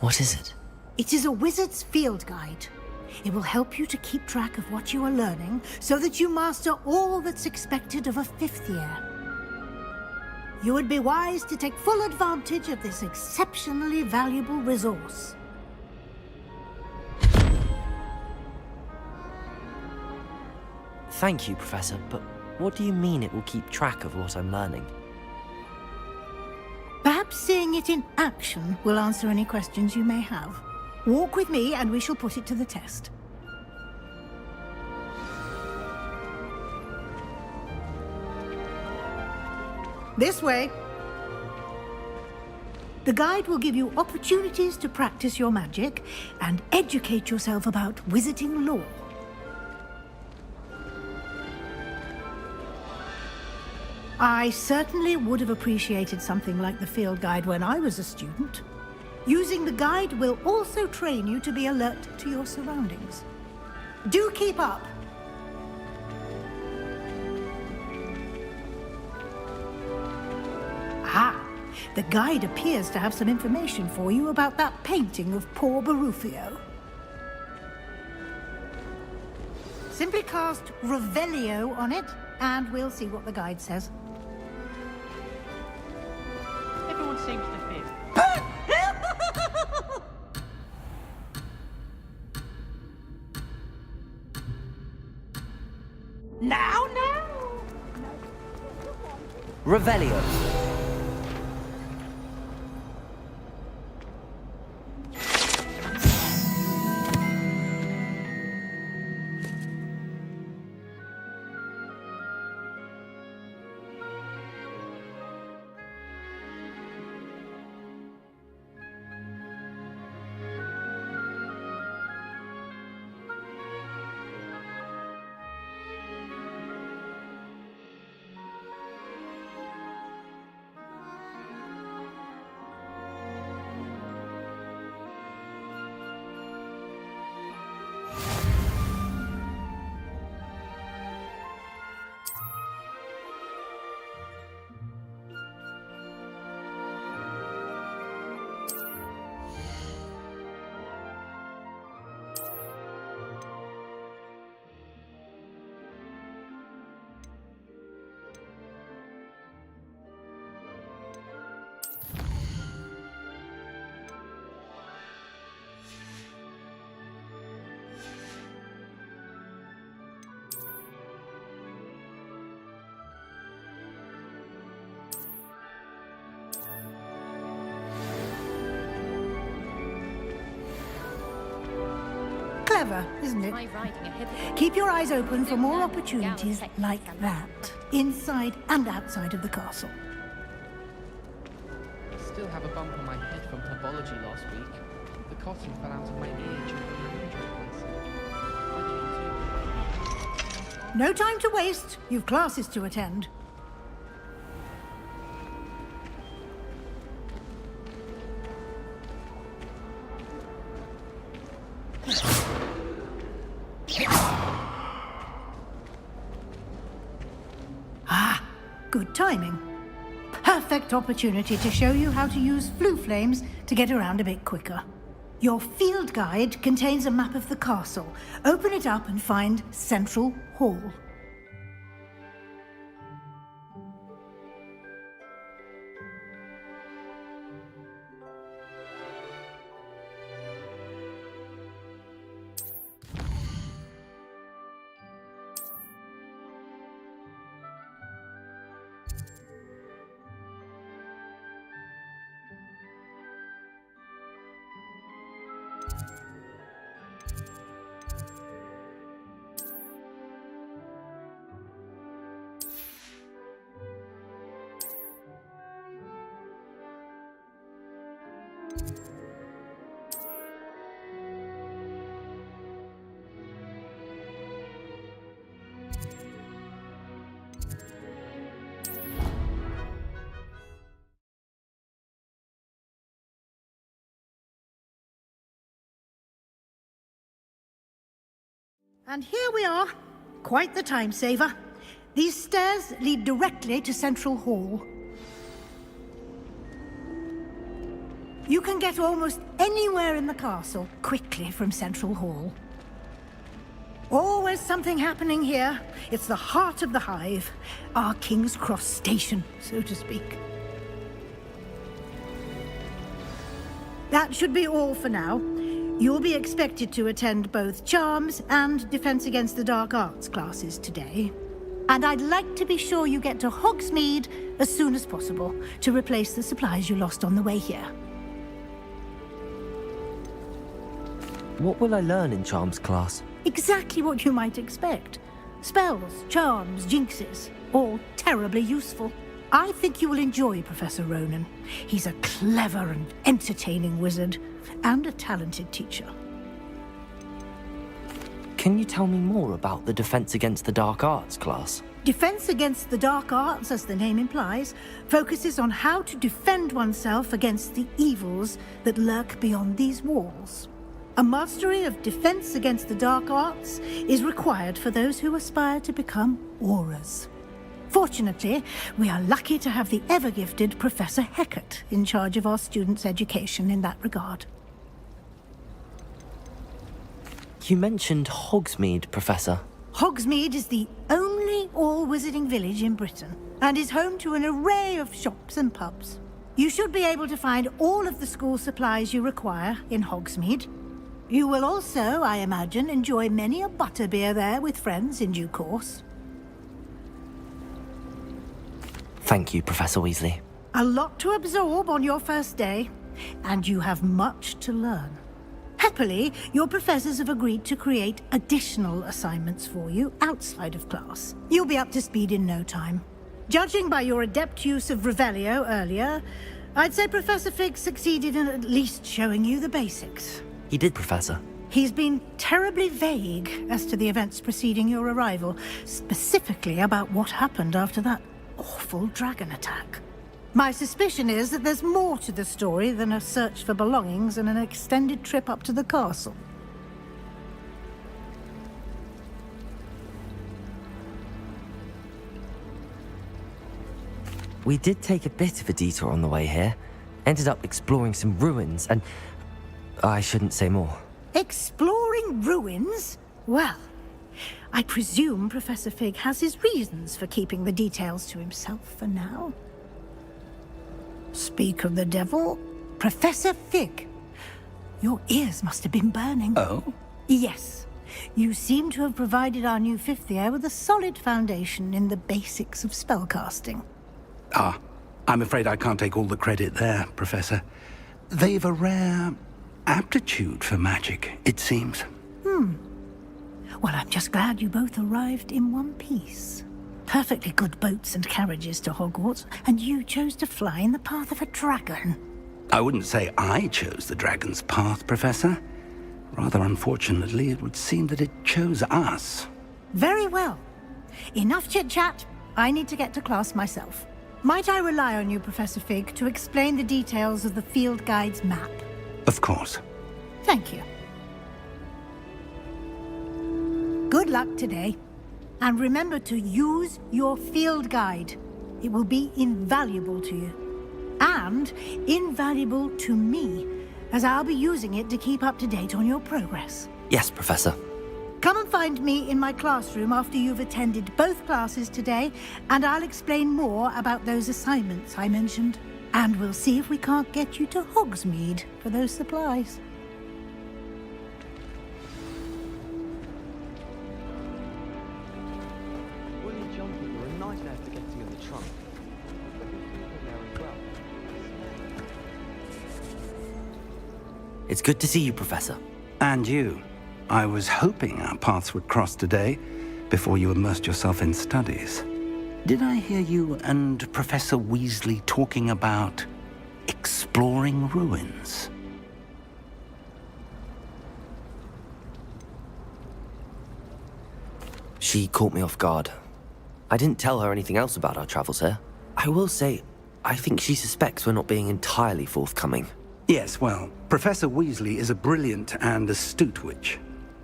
What is it? It is a wizard's field guide. It will help you to keep track of what you are learning so that you master all that's expected of a 5th year. You would be wise to take full advantage of this exceptionally valuable resource. Thank you, Professor, but what do you mean it will keep track of what I'm learning? Perhaps seeing it in action will answer any questions you may have. Walk with me and we shall put it to the test. This way. The guide will give you opportunities to practice your magic and educate yourself about wizarding lore. I certainly would have appreciated something like the field guide when I was a student. Using the guide will also train you to be alert to your surroundings. Do keep up! Ah, the guide appears to have some information for you about that painting of poor Barufio. Simply cast Revelio on it, and we'll see what the guide says. Everyone seems to fear. Now! Revelio. clever, isn't it? Keep your eyes open for more opportunities like that, inside and outside of the castle. I still have a bump on my head from herbology last week. The cotton fell out of my ear during the No time to waste. You've classes to attend. Good timing. Perfect opportunity to show you how to use flue flames to get around a bit quicker. Your field guide contains a map of the castle. Open it up and find Central Hall. And here we are. Quite the time saver. These stairs lead directly to Central Hall. You can get almost anywhere in the castle quickly from Central Hall. Always something happening here. It's the heart of the hive. Our King's Cross station, so to speak. That should be all for now. You'll be expected to attend both Charms and Defense Against the Dark Arts classes today. And I'd like to be sure you get to Hogsmeade as soon as possible to replace the supplies you lost on the way here. What will I learn in Charms class? Exactly what you might expect. Spells, charms, jinxes, all terribly useful. I think you will enjoy Professor Ronan. He's a clever and entertaining wizard, and a talented teacher. Can you tell me more about the Defense Against the Dark Arts class? Defense Against the Dark Arts, as the name implies, focuses on how to defend oneself against the evils that lurk beyond these walls. A mastery of Defense Against the Dark Arts is required for those who aspire to become Aurors. Fortunately, we are lucky to have the ever-gifted Professor Hecat in charge of our students' education in that regard. You mentioned Hogsmeade, Professor. Hogsmeade is the only all-wizarding village in Britain, and is home to an array of shops and pubs. You should be able to find all of the school supplies you require in Hogsmeade. You will also, I imagine, enjoy many a butterbeer there with friends in due course. Thank you, Professor Weasley. A lot to absorb on your first day, and you have much to learn. Happily, your professors have agreed to create additional assignments for you outside of class. You'll be up to speed in no time. Judging by your adept use of Revelio earlier, I'd say Professor Fig succeeded in at least showing you the basics. He did, Professor. He's been terribly vague as to the events preceding your arrival, specifically about what happened after that awful dragon attack. My suspicion is that there's more to the story than a search for belongings and an extended trip up to the castle. We did take a bit of a detour on the way here. Ended up exploring some ruins and... I shouldn't say more. Exploring ruins? Well, I presume Professor Fig has his reasons for keeping the details to himself for now. Speak of the devil, Professor Fig. Your ears must have been burning. Oh? Yes. You seem to have provided our new fifth year with a solid foundation in the basics of spellcasting. Ah, I'm afraid I can't take all the credit there, Professor. They've a rare aptitude for magic, it seems. Well, I'm just glad you both arrived in one piece. Perfectly good boats and carriages to Hogwarts, and you chose to fly in the path of a dragon. I wouldn't say I chose the dragon's path, Professor. Rather unfortunately, it would seem that it chose us. Very well. Enough chit-chat. I need to get to class myself. Might I rely on you, Professor Fig, to explain the details of the field guide's map? Of course. Thank you. Good luck today. And remember to use your field guide. It will be invaluable to you. And invaluable to me, as I'll be using it to keep up to date on your progress. Yes, Professor. Come and find me in my classroom after you've attended both classes today, and I'll explain more about those assignments I mentioned. And we'll see if we can't get you to Hogsmeade for those supplies. It's good to see you, Professor. And you. I was hoping our paths would cross today, before you immersed yourself in studies. Did I hear you and Professor Weasley talking about exploring ruins? She caught me off guard. I didn't tell her anything else about our travels here. I will say, I think she suspects we're not being entirely forthcoming. Yes, well, Professor Weasley is a brilliant and astute witch.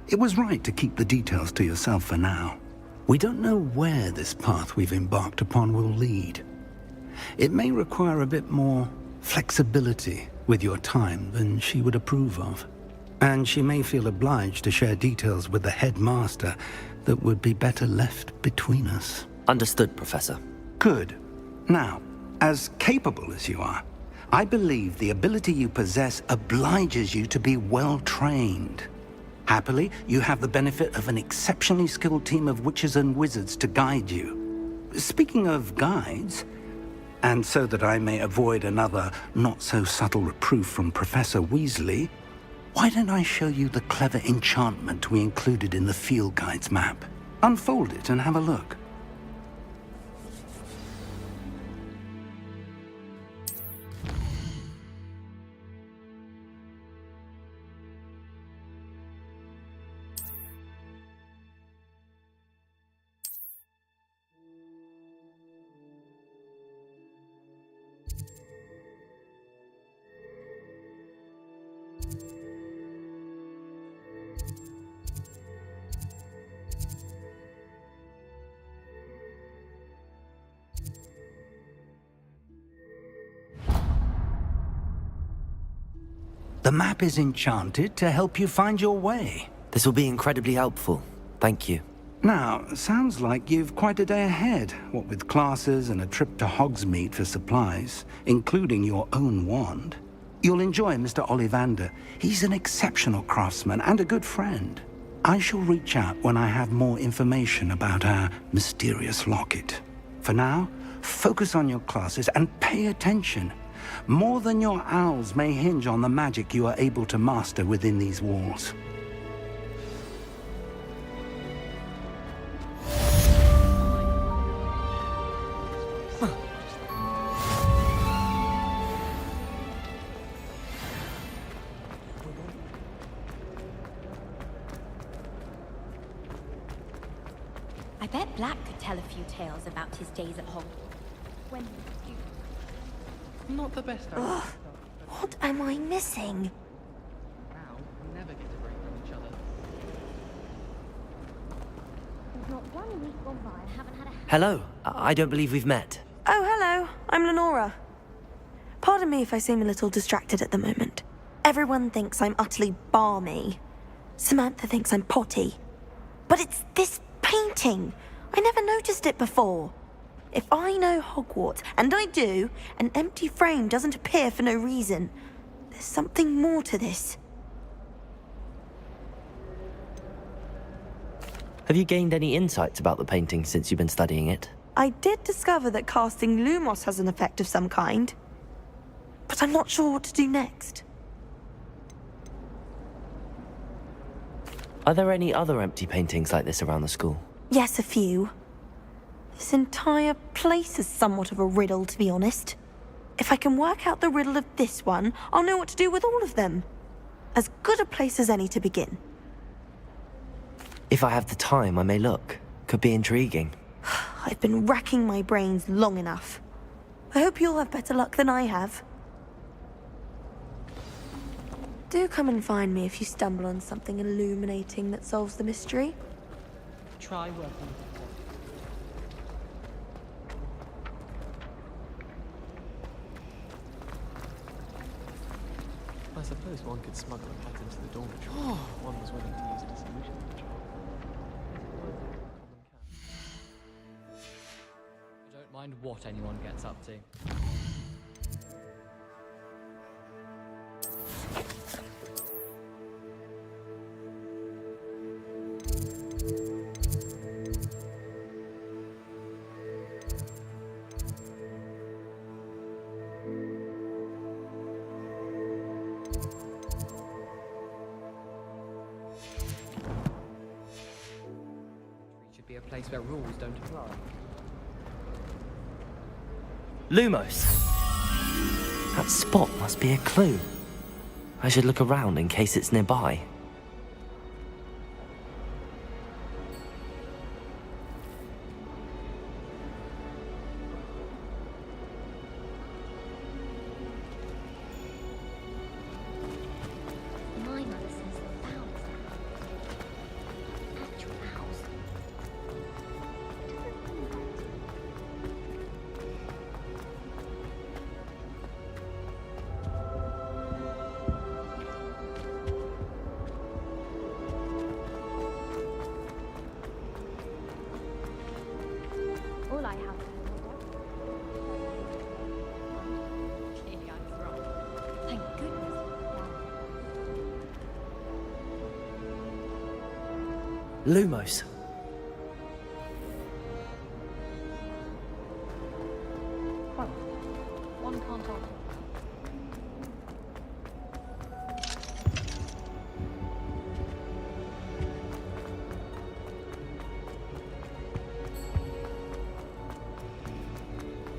It was right to keep the details to yourself for now. We don't know where this path we've embarked upon will lead. It may require a bit more flexibility with your time than she would approve of. And she may feel obliged to share details with the headmaster that would be better left between us. Understood, Professor. Good. Now, as capable as you are, I believe the ability you possess obliges you to be well-trained. Happily, you have the benefit of an exceptionally skilled team of witches and wizards to guide you. Speaking of guides, and so that I may avoid another not-so-subtle reproof from Professor Weasley, why don't I show you the clever enchantment we included in the field guide's map? Unfold it and have a look. The map is enchanted to help you find your way. This will be incredibly helpful. Thank you. Now, sounds like you've quite a day ahead, what with classes and a trip to Hogsmeade for supplies, including your own wand. You'll enjoy Mr. Ollivander. He's an exceptional craftsman and a good friend. I shall reach out when I have more information about our mysterious locket. For now, focus on your classes and pay attention. More than your owls may hinge on the magic you are able to master within these walls. I bet Black could tell a few tales about his days at Hogwarts. When he was a student. Not the best. Ugh, what am I missing? Wow, we never get a break from each other. There's not 1 week gone by I haven't had a... Hello. I don't believe we've met. Oh, hello. I'm Lenora. Pardon me if I seem a little distracted at the moment. Everyone thinks I'm utterly balmy. Samantha thinks I'm potty. But it's this painting. I never noticed it before. If I know Hogwarts, and I do, an empty frame doesn't appear for no reason. There's something more to this. Have you gained any insights about the painting since you've been studying it? I did discover that casting Lumos has an effect of some kind, but I'm not sure what to do next. Are there any other empty paintings like this around the school? Yes, a few. This entire place is somewhat of a riddle, to be honest. If I can work out the riddle of this one, I'll know what to do with all of them. As good a place as any to begin. If I have the time, I may look. Could be intriguing. I've been racking my brains long enough. I hope you'll have better luck than I have. Do come and find me if you stumble on something illuminating that solves the mystery. Try working with the I suppose one could smuggle a cat into the dormitory. One was willing to use it as a solution to the job. I don't mind what anyone gets up to. Should be a place where rules don't apply. Lumos! That spot must be a clue. I should look around in case it's nearby. My mother says the house. Actual house. All I have to clearly I was wrong. Thank goodness. Lumos. Well, one can't alter.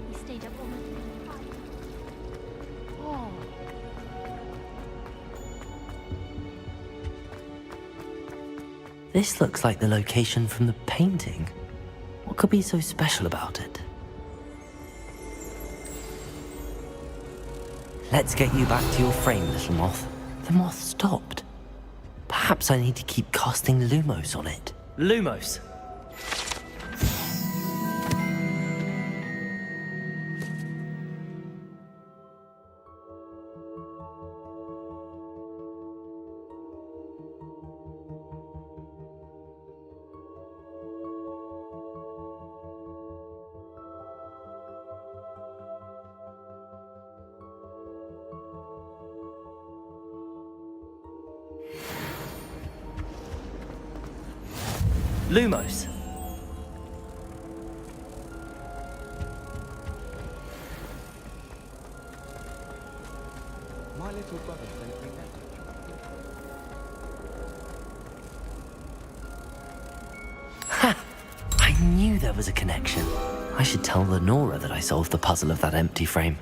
We stayed up all night. Oh. This looks like the location from the painting. What could be so special about it? Let's get you back to your frame, little moth. The moth stopped. Perhaps I need to keep casting Lumos on it. Lumos! Lumos! My little brother sent me that. Ha! I knew there was a connection. I should tell Lenora that I solved the puzzle of that empty frame.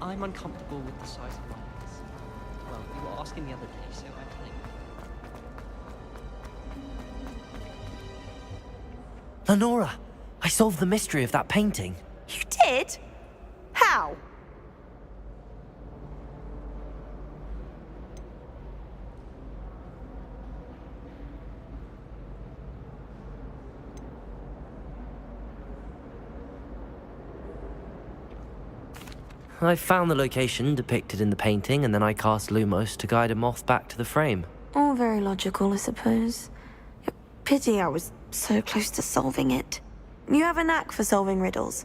I'm uncomfortable with the size of my eyes. Well, you were asking the other day, so I think. Lenora! I solved the mystery of that painting. You did? How? I found the location depicted in the painting, and then I cast Lumos to guide a moth back to the frame. All very logical, I suppose. Pity I was so close to solving it. You have a knack for solving riddles.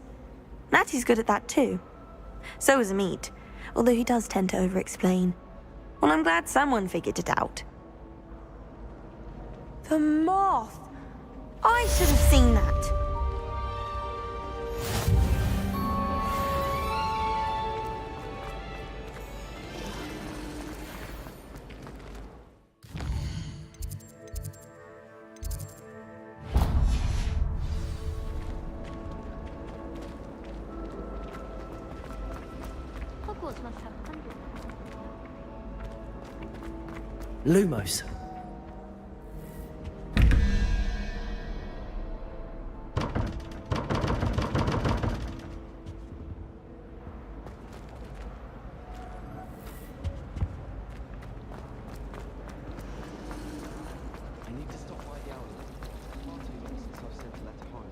Natty's good at that too. So is Meat, although he does tend to over-explain. Well, I'm glad someone figured it out. The moth! I should have seen that. Lumos. I need to stop by the outlet. Far too long since I've sent a letter home.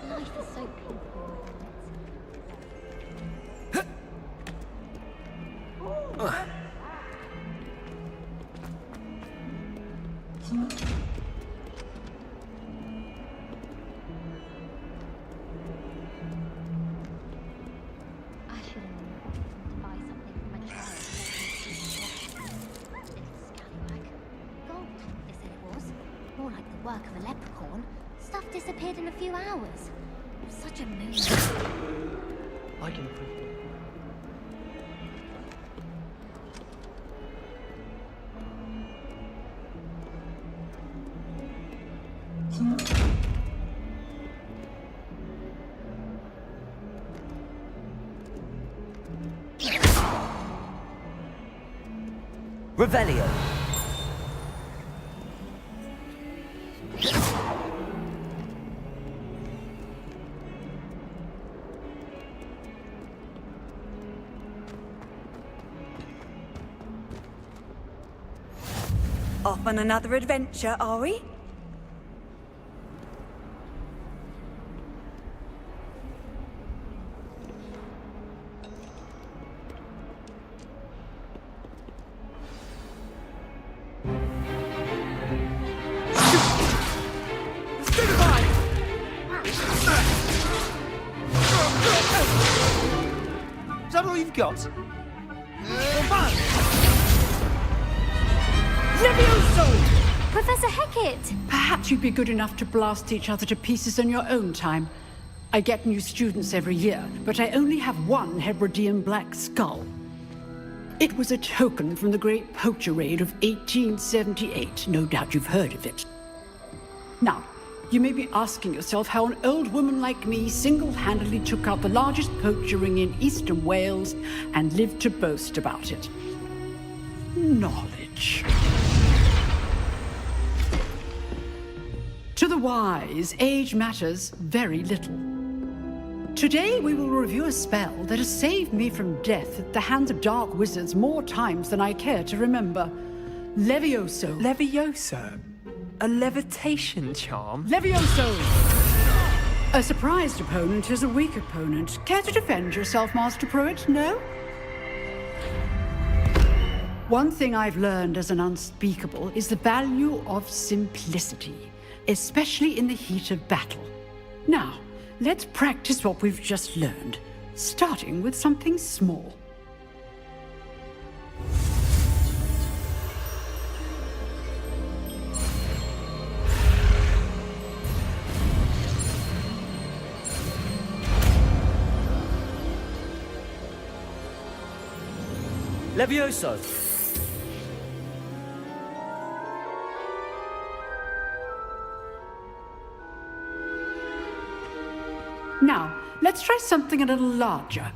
Life is so painful. I should have known to buy something for my child. Little scallywag. Gold, they said it was. More like the work of a leprechaun. Stuff disappeared in a few hours. Such a mood. I can prove it. Revelio. Off on another adventure, are we? Is that all you've got? Professor Hecat! Perhaps you'd be good enough to blast each other to pieces in your own time. I get new students every year, but I only have one Hebridean black skull. It was a token from the Great Poacher Raid of 1878. No doubt you've heard of it. Now, you may be asking yourself how an old woman like me single-handedly took out the largest poacher ring in eastern Wales and lived to boast about it. Knowledge. To the wise, age matters very little. Today we will review a spell that has saved me from death at the hands of dark wizards more times than I care to remember. Levioso. Levioso? A levitation charm? Levioso! A surprised opponent is a weak opponent. Care to defend yourself, Master Pruitt? No? One thing I've learned as an unspeakable is the value of simplicity, especially in the heat of battle. Now, let's practice what we've just learned, starting with something small. Levioso. Now, let's try something a little larger.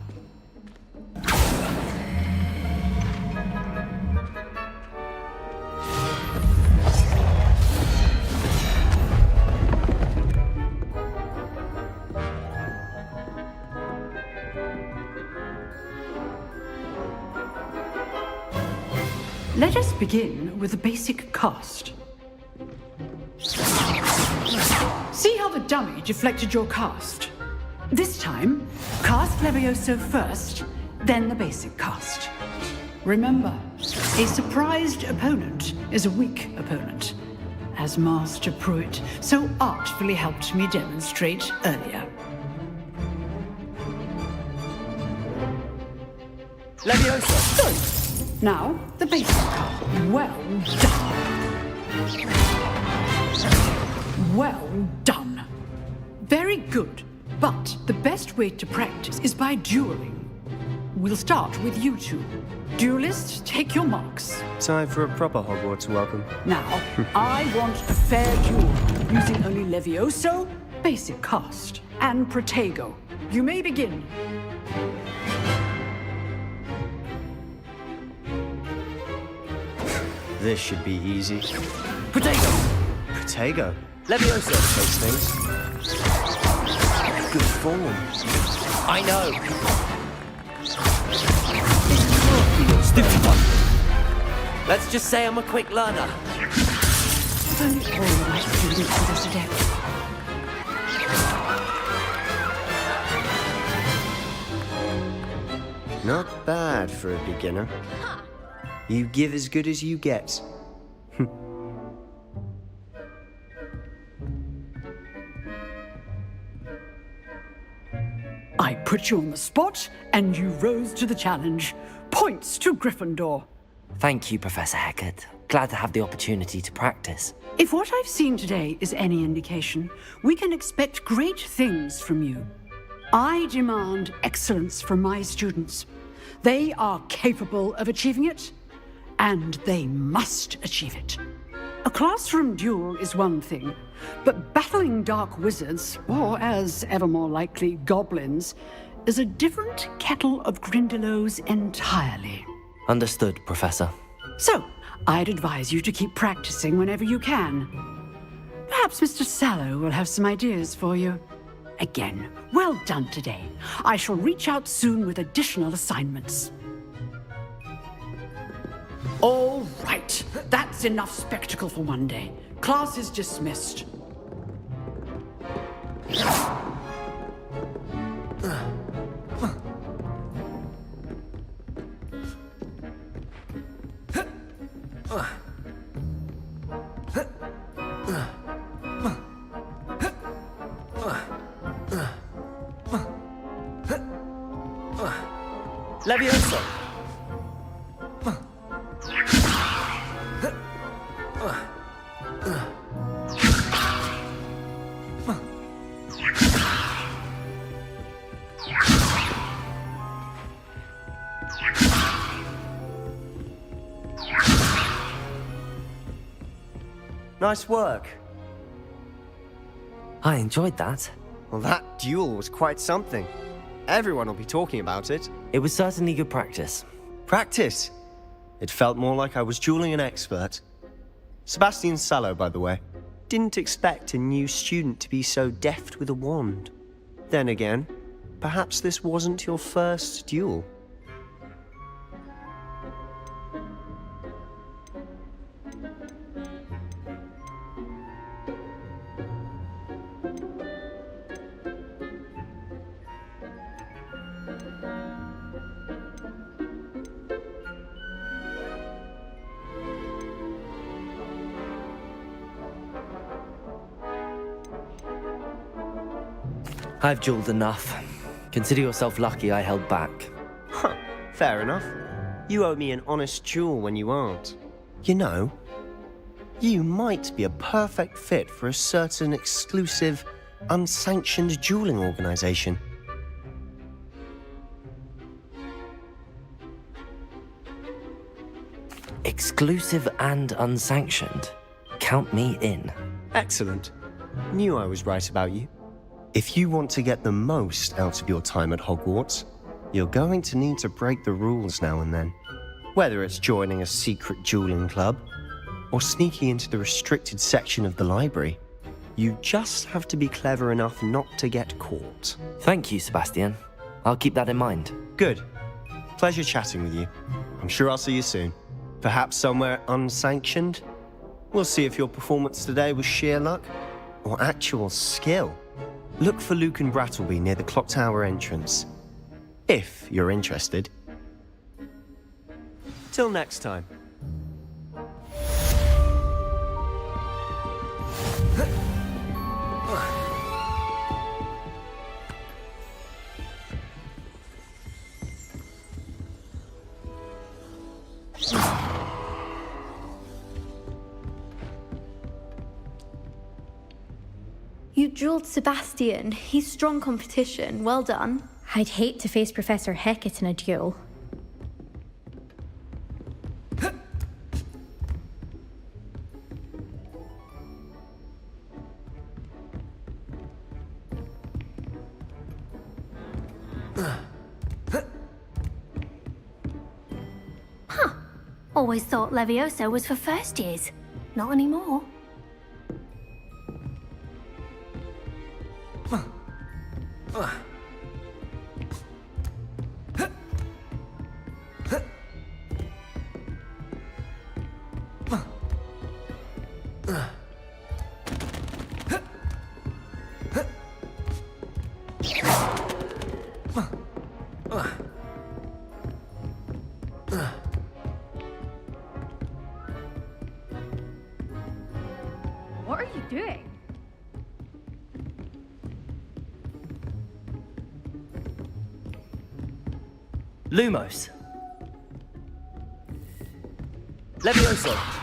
Let us begin with the basic cast. See how the dummy deflected your cast? This time, cast Levioso first, then the basic cast. Remember, a surprised opponent is a weak opponent, as Master Pruitt so artfully helped me demonstrate earlier. Leviosa! Good. Now, the basic cast. Well done. Well done. Very good. But the best way to practice is by dueling. We'll start with you two. Duelists, take your marks. Time for a proper Hogwarts welcome. Now, I want a fair duel, using only Levioso, basic cast, and Protego. You may begin. This should be easy. Protego! Protego. Leviosa! Those things. Good form. I know! Stupid one. Let's just say I'm a quick learner. If only all my students were this adept. Not bad for a beginner. You give as good as you get. I put you on the spot, and you rose to the challenge. Points to Gryffindor. Thank you, Professor Hecat. Glad to have the opportunity to practice. If what I've seen today is any indication, we can expect great things from you. I demand excellence from my students. They are capable of achieving it, and they must achieve it. A classroom duel is one thing, but battling dark wizards, or as ever more likely, goblins, is a different kettle of Grindylows entirely. Understood, Professor. So, I'd advise you to keep practicing whenever you can. Perhaps Mr. Sallow will have some ideas for you. Again, well done today. I shall reach out soon with additional assignments. All right, that's enough spectacle for one day. Class is dismissed. Leviosa! Nice work. I enjoyed that. Well, that duel was quite something. Everyone will be talking about it. It was certainly good practice. Practice? It felt more like I was dueling an expert. Sebastian Sallow, by the way. Didn't expect a new student to be so deft with a wand. Then again, perhaps this wasn't your first duel. I've dueled enough. Consider yourself lucky I held back. Huh, fair enough. You owe me an honest duel when you aren't. You know, you might be a perfect fit for a certain exclusive, unsanctioned dueling organization. Exclusive and unsanctioned. Count me in. Excellent. Knew I was right about you. If you want to get the most out of your time at Hogwarts, you're going to need to break the rules now and then. Whether it's joining a secret dueling club, or sneaking into the restricted section of the library, you just have to be clever enough not to get caught. Thank you, Sebastian. I'll keep that in mind. Good. Pleasure chatting with you. I'm sure I'll see you soon. Perhaps somewhere unsanctioned? We'll see if your performance today was sheer luck or actual skill. Look for Luke and Brattleby near the clock tower entrance. If you're interested. Till next time. You drilled Sebastian. He's strong competition. Well done. I'd hate to face Professor Hecat in a duel. Always thought Levioso was for first years. Not anymore. What are you doing? Lumos. Levioso.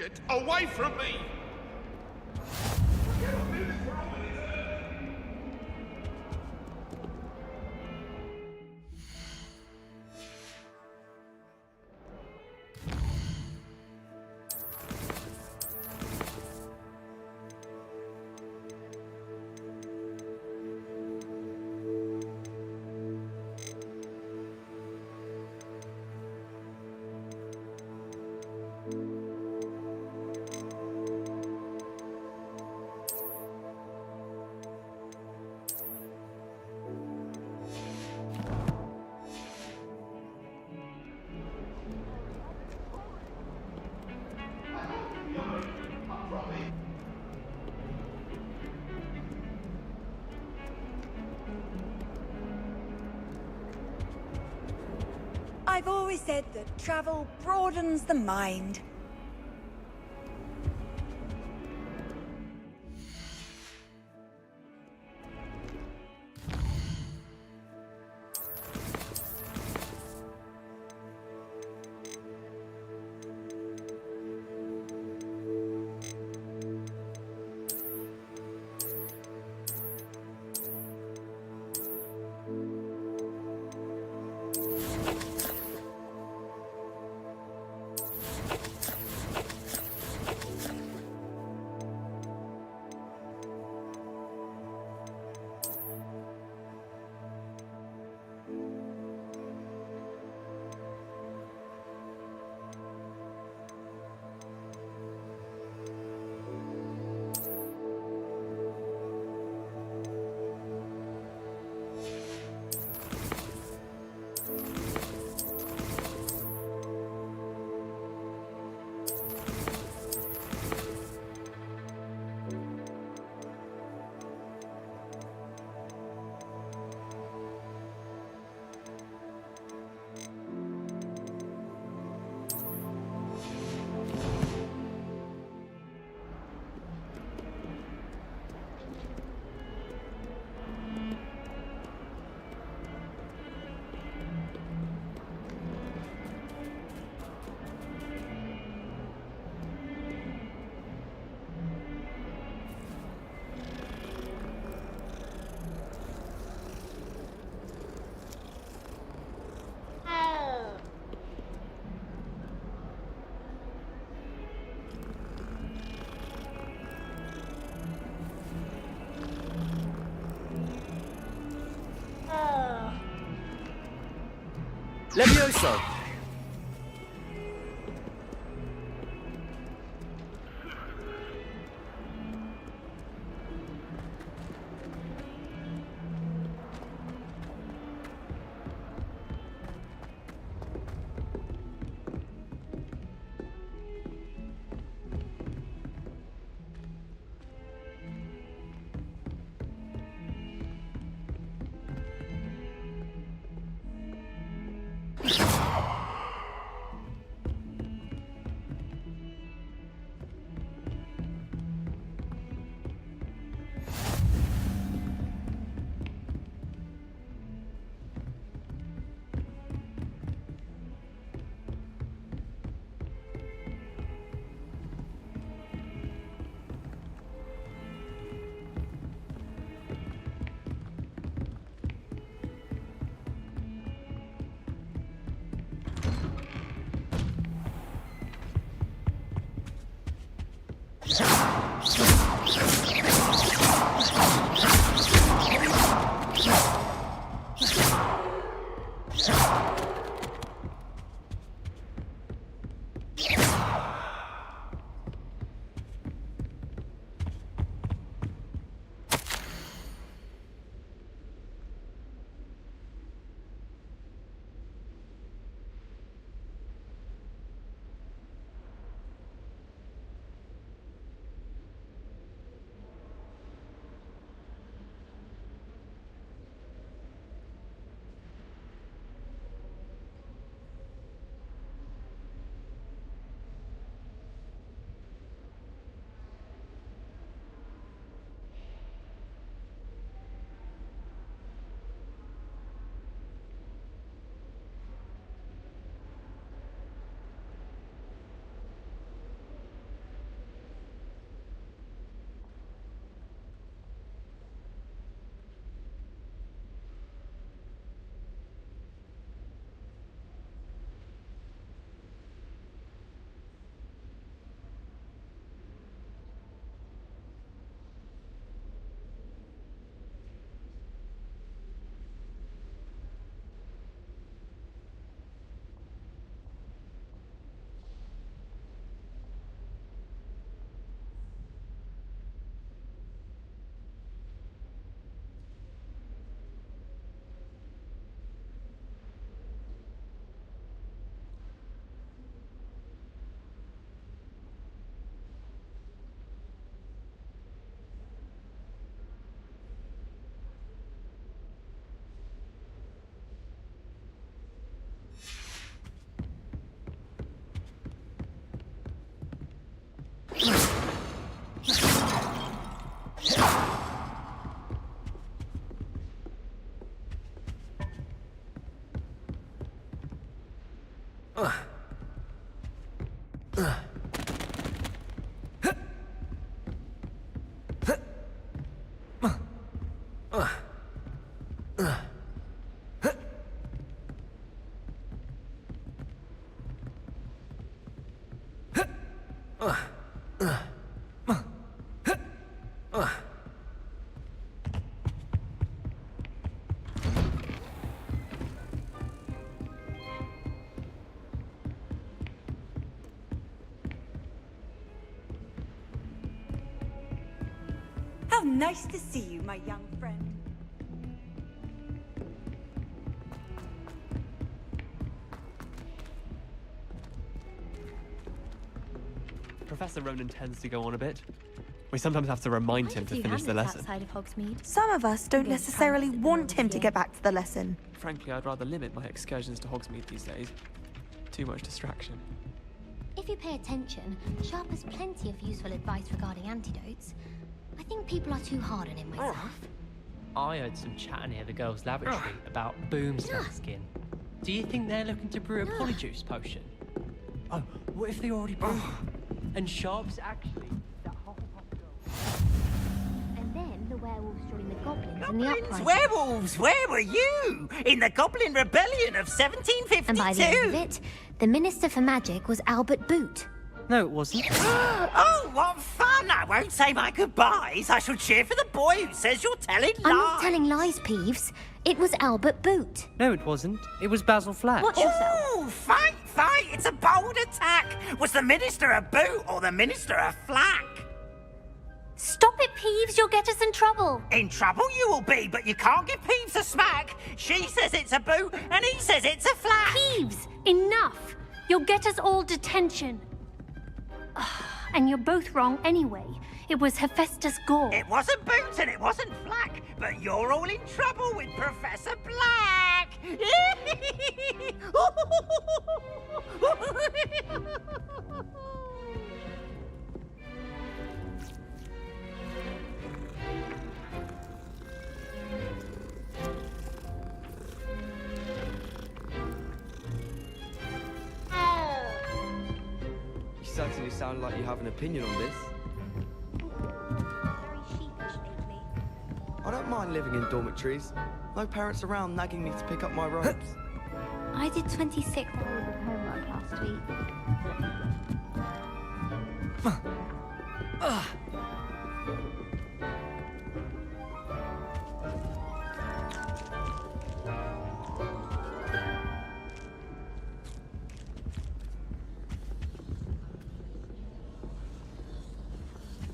Get away from me! I've always said that travel broadens the mind. Levioso! How nice to see you, my young friend. Professor Ronan tends to go on a bit. We sometimes have to remind him to finish the lesson. Outside of Hogsmeade. Some of us don't necessarily want him to get back to the lesson. Frankly, I'd rather limit my excursions to Hogsmeade these days. Too much distraction. If you pay attention, Sharp has plenty of useful advice regarding antidotes. I think people are too hard on him myself. I heard some chat near the girls' laboratory about boomslang skin. Do you think they're looking to brew a polyjuice potion? Oh, what if they already brewed it? And Sharp's actually that Hufflepuff girl. And then the werewolves joined the goblins in the uprising. Werewolves, where were you? In the Goblin Rebellion of 1752? And by the end of it, the Minister for Magic was Albert Boot. No, it wasn't. Oh, what fun! one I won't say my goodbyes. I shall cheer for the boy who says you're telling lies. I'm not telling lies, Peeves. It was Albert Boot. No, it wasn't. It was Basil Flack. Watch yourself. Ooh, fight! It's a bold attack. Was the minister a boot or the minister a flack? Stop it, Peeves. You'll get us in trouble. In trouble you will be, but you can't give Peeves a smack. She says it's a boot and he says it's a flack. Peeves, enough. You'll get us all detention. And you're both wrong anyway. It was Hephaestus Gore. It wasn't boot and it wasn't flack, but you're all in trouble with Professor Black. You certainly sound like you have an opinion on this. I don't mind living in dormitories. No parents around nagging me to pick up my robes. I did 26 hours of homework last week.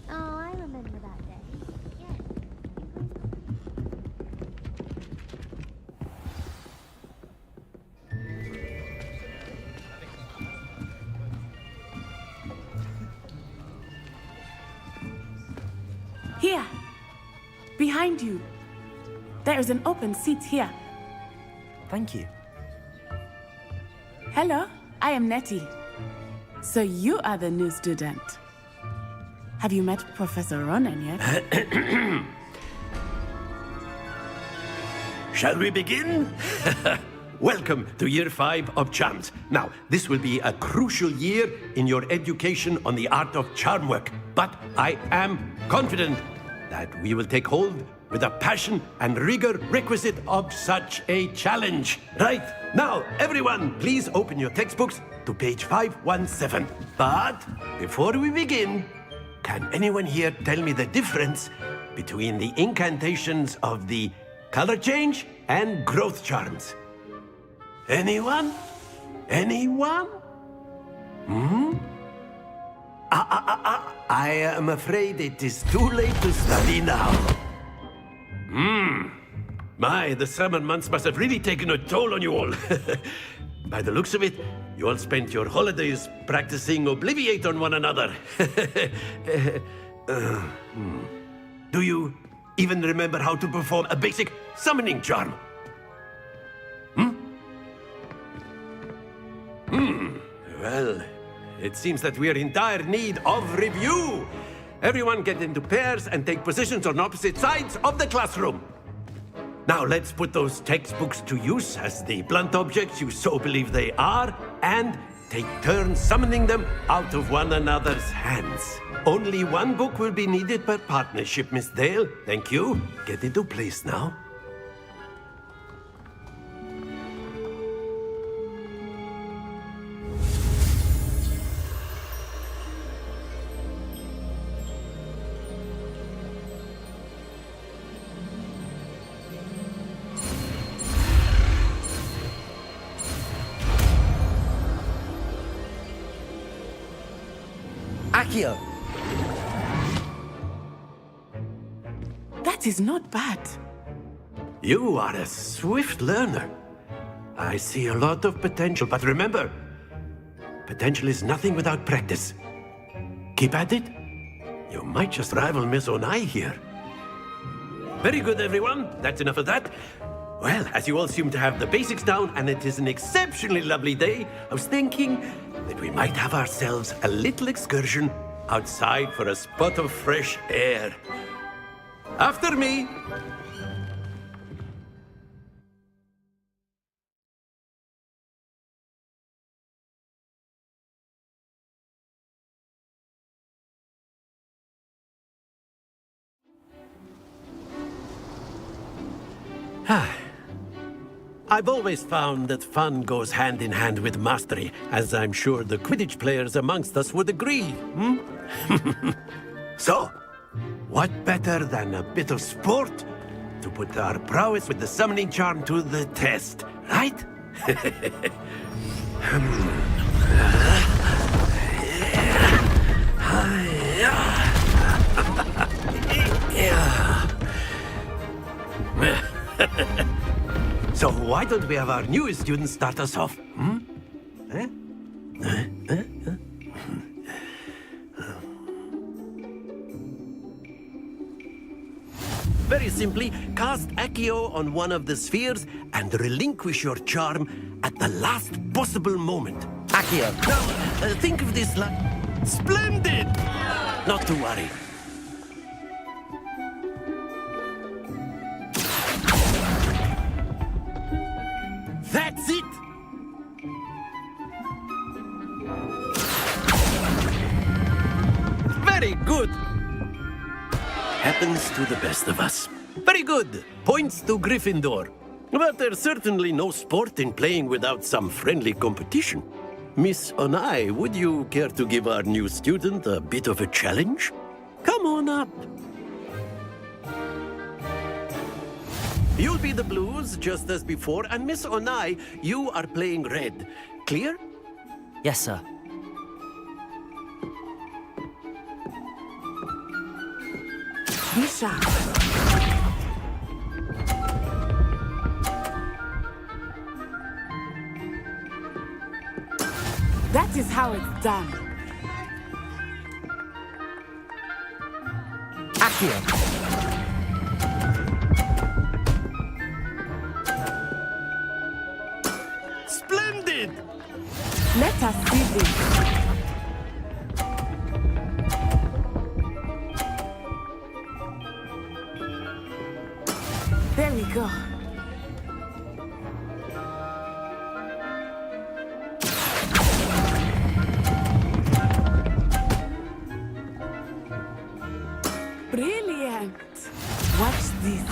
Oh, I remember that day. Yes. Here. Behind you. There is an open seat here. Thank you. Hello, I am Nettie. So you are the new student. Have you met Professor Ronan yet? Shall we begin? Welcome to Year 5 of Charms. Now, this will be a crucial year in your education on the art of charm work. But I am confident that we will take hold with the passion and rigor requisite of such a challenge. Right, now, everyone, please open your textbooks to page 517. But before we begin, can anyone here tell me the difference between the incantations of the color change and growth charms? Anyone? Anyone? I am afraid it is too late to study now. My, the summer months must have really taken a toll on you all. By the looks of it, you all spent your holidays practicing Obliviate on one another. Do you even remember how to perform a basic summoning charm? Well, it seems that we are in dire need of review. Everyone get into pairs and take positions on opposite sides of the classroom. Now let's put those textbooks to use as the blunt objects you so believe they are, and take turns summoning them out of one another's hands. Only one book will be needed per partnership, Miss Dale. Thank you. Get into place now. Accio! That is not bad. You are a swift learner. I see a lot of potential, but remember, potential is nothing without practice. Keep at it. You might just rival Miss Onai here. Very good, everyone. That's enough of that. Well, as you all seem to have the basics down, and it is an exceptionally lovely day, I was thinking that we might have ourselves a little excursion outside for a spot of fresh air. After me. I've always found that fun goes hand in hand with mastery, as I'm sure the Quidditch players amongst us would agree. So, what better than a bit of sport to put our prowess with the summoning charm to the test, right? So why don't we have our newest student start us off? Eh? Very simply, cast Accio on one of the spheres and relinquish your charm at the last possible moment. Accio. Now, think of this like... Splendid! Not to worry. That's it! Very good! Happens to the best of us. Very good. Points to Gryffindor. But there's certainly no sport in playing without some friendly competition. Miss Onai, would you care to give our new student a bit of a challenge? Come on up. You'll be the blues, just as before, and Miss Onai, you are playing red. Clear? Yes, sir. Lisa. That is how it's done. Accio. Splendid! Let us see this. There we go. Brilliant! Watch this.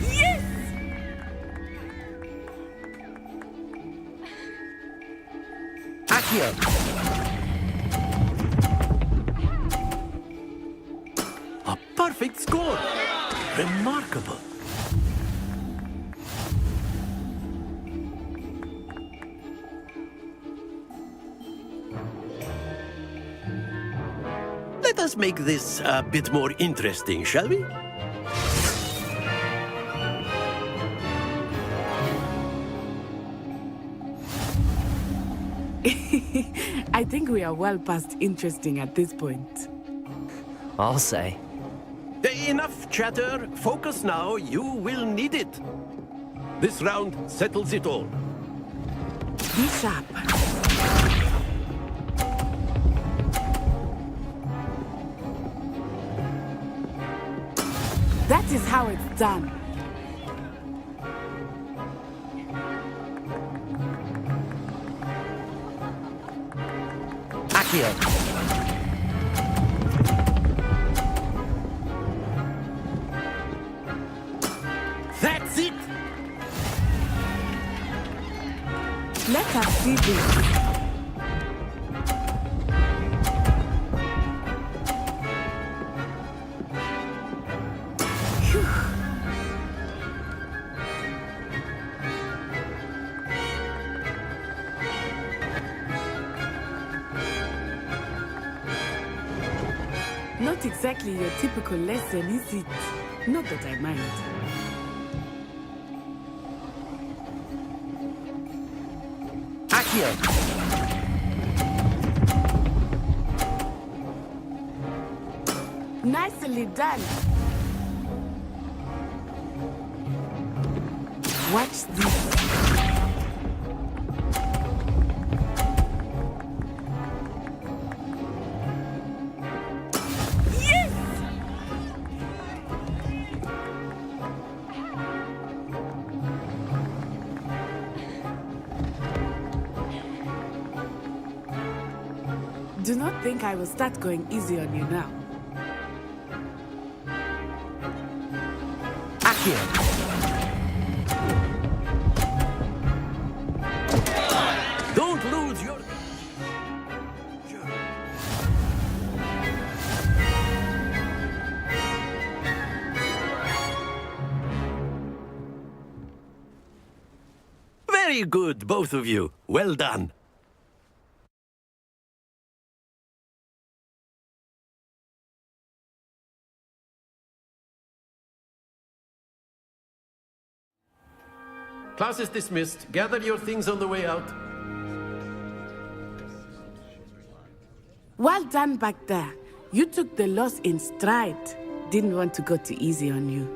Yes! Accio. A perfect score. Remarkable. Let us make this a bit more interesting, shall we? I think we are well past interesting at this point. I'll say. Enough chatter. Focus now. You will need it. This round settles it all. Be sharp. That is how it's done. Accio. That's it! Let us see this. Not exactly your typical lesson, is it? Not that I mind. Accio. Nicely done. Watch this. Do not think I will start going easy on you now. Accio. Very good, both of you. Well done. Class is dismissed. Gather your things on the way out. Well done back there. You took the loss in stride. Didn't want to go too easy on you.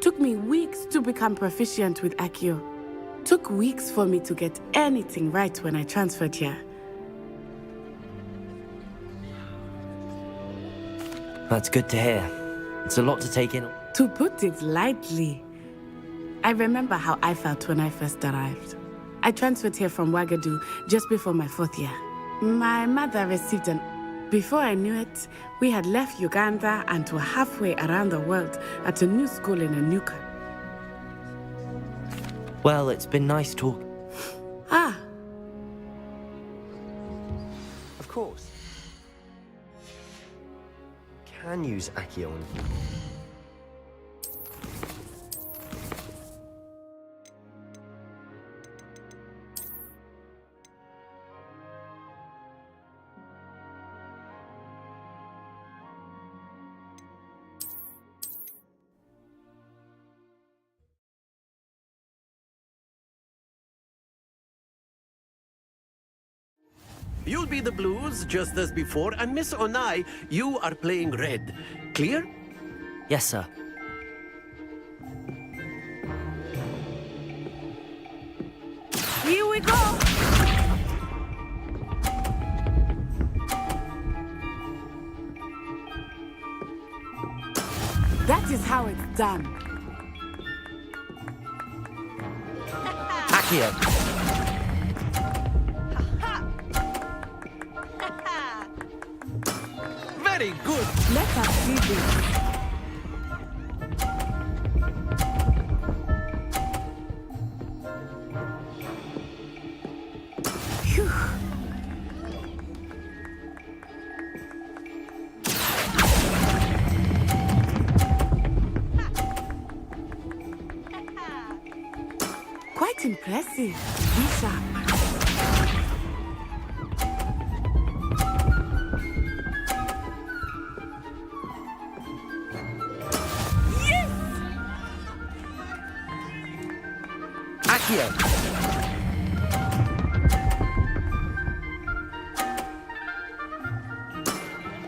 Took me weeks to become proficient with Accio. Took weeks for me to get anything right when I transferred here. That's good to hear. It's a lot to take in. To put it lightly, I remember how I felt when I first arrived. I transferred here from Ouagadougou just before my 4th year. My mother received an... Before I knew it, we had left Uganda and were halfway around the world at a new school in a new country. Well, it's been nice talking. Ah. Of course. Can use Accio on you. You'll be the blues, just as before, and Miss Onai, you are playing red. Clear? Yes, sir. Here we go! That is how it's done. Accio. Very good. Let us see this. Phew. Quite impressive. Be sharp.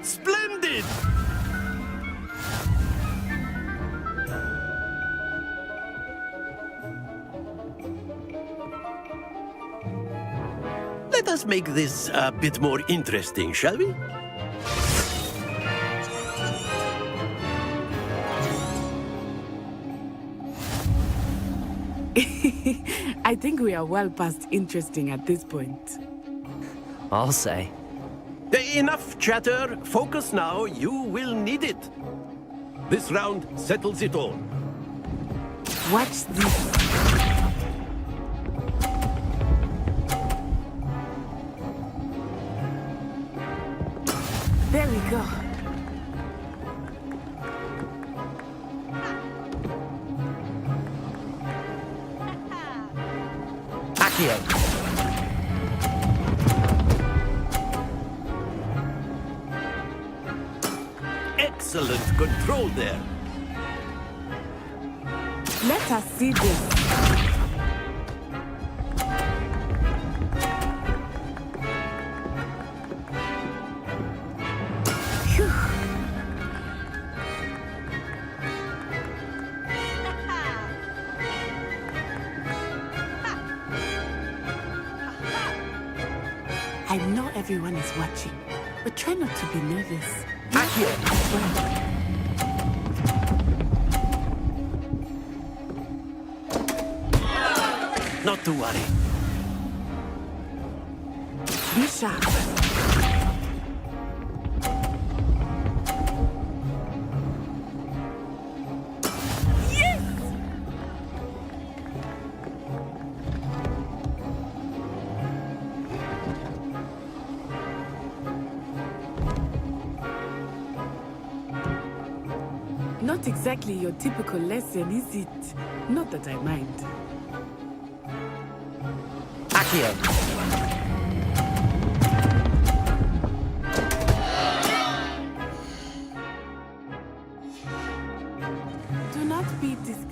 Splendid! Let us make this a bit more interesting, shall we? I think we are well past interesting at this point. I'll say. Enough chatter. Focus now. You will need it. This round settles it all. Watch this. There we go. Accio. Excellent control there. Let us see this. Phew. I know everyone is watching, but try not to be nervous. Not to worry. Be sharp. Yes! Not exactly your typical lesson, is it? Not that I mind. Accio. Do not be discouraged.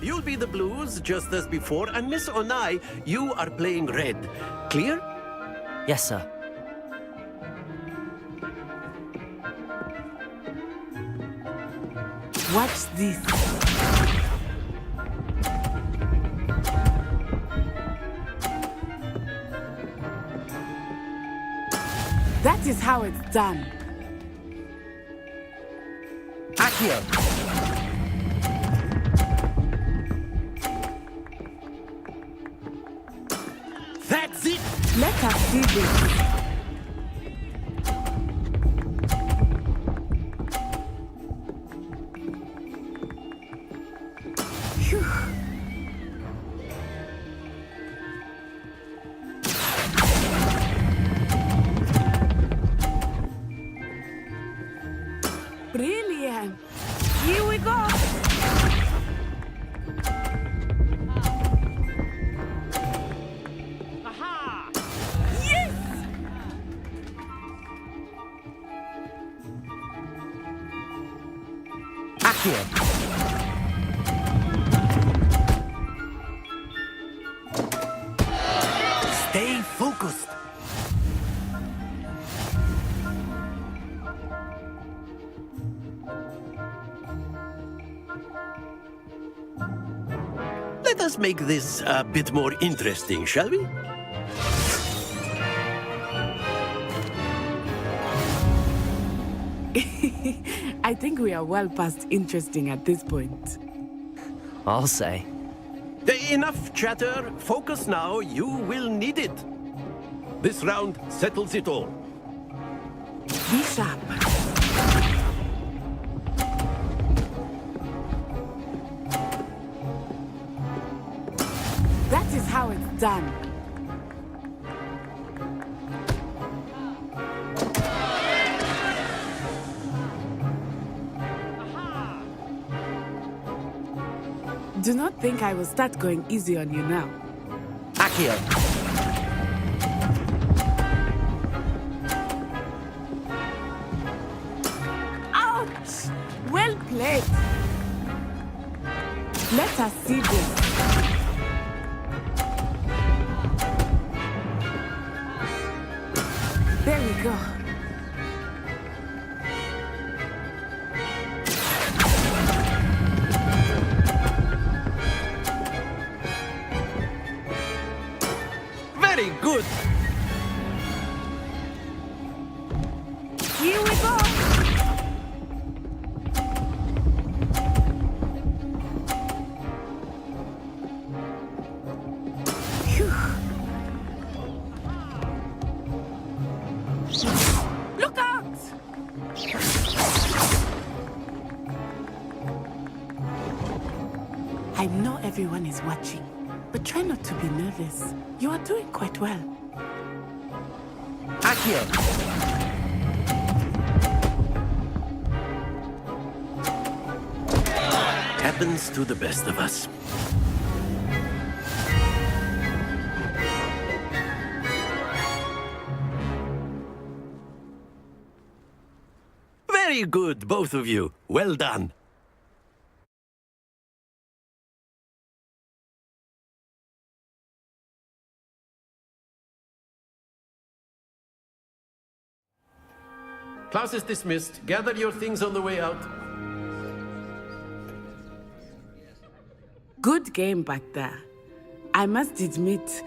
You'll be the blues, just as before, and Miss Onai, you are playing red. Clear? Yes, sir. Watch this. That is how it's done. Accio. That's it! Let us see this. Phew. Brilliant. Here we go. Accio. Stay focused. Let us make this a bit more interesting, shall we? I think we are well past interesting at this point. I'll say. Enough chatter. Focus now. You will need it. This round settles it all. Be sharp. That is how it's done. Do not think I will start going easy on you now. Accio. Ouch! Well played. Let us see this. There we go. Very good. Here we go. Phew. Look out! I know everyone is watching, but try not to be nervous. You are doing quite well. Accio. Happens to the best of us. Very good, both of you. Well done. Class is dismissed. Gather your things on the way out. Good game back there. I must admit,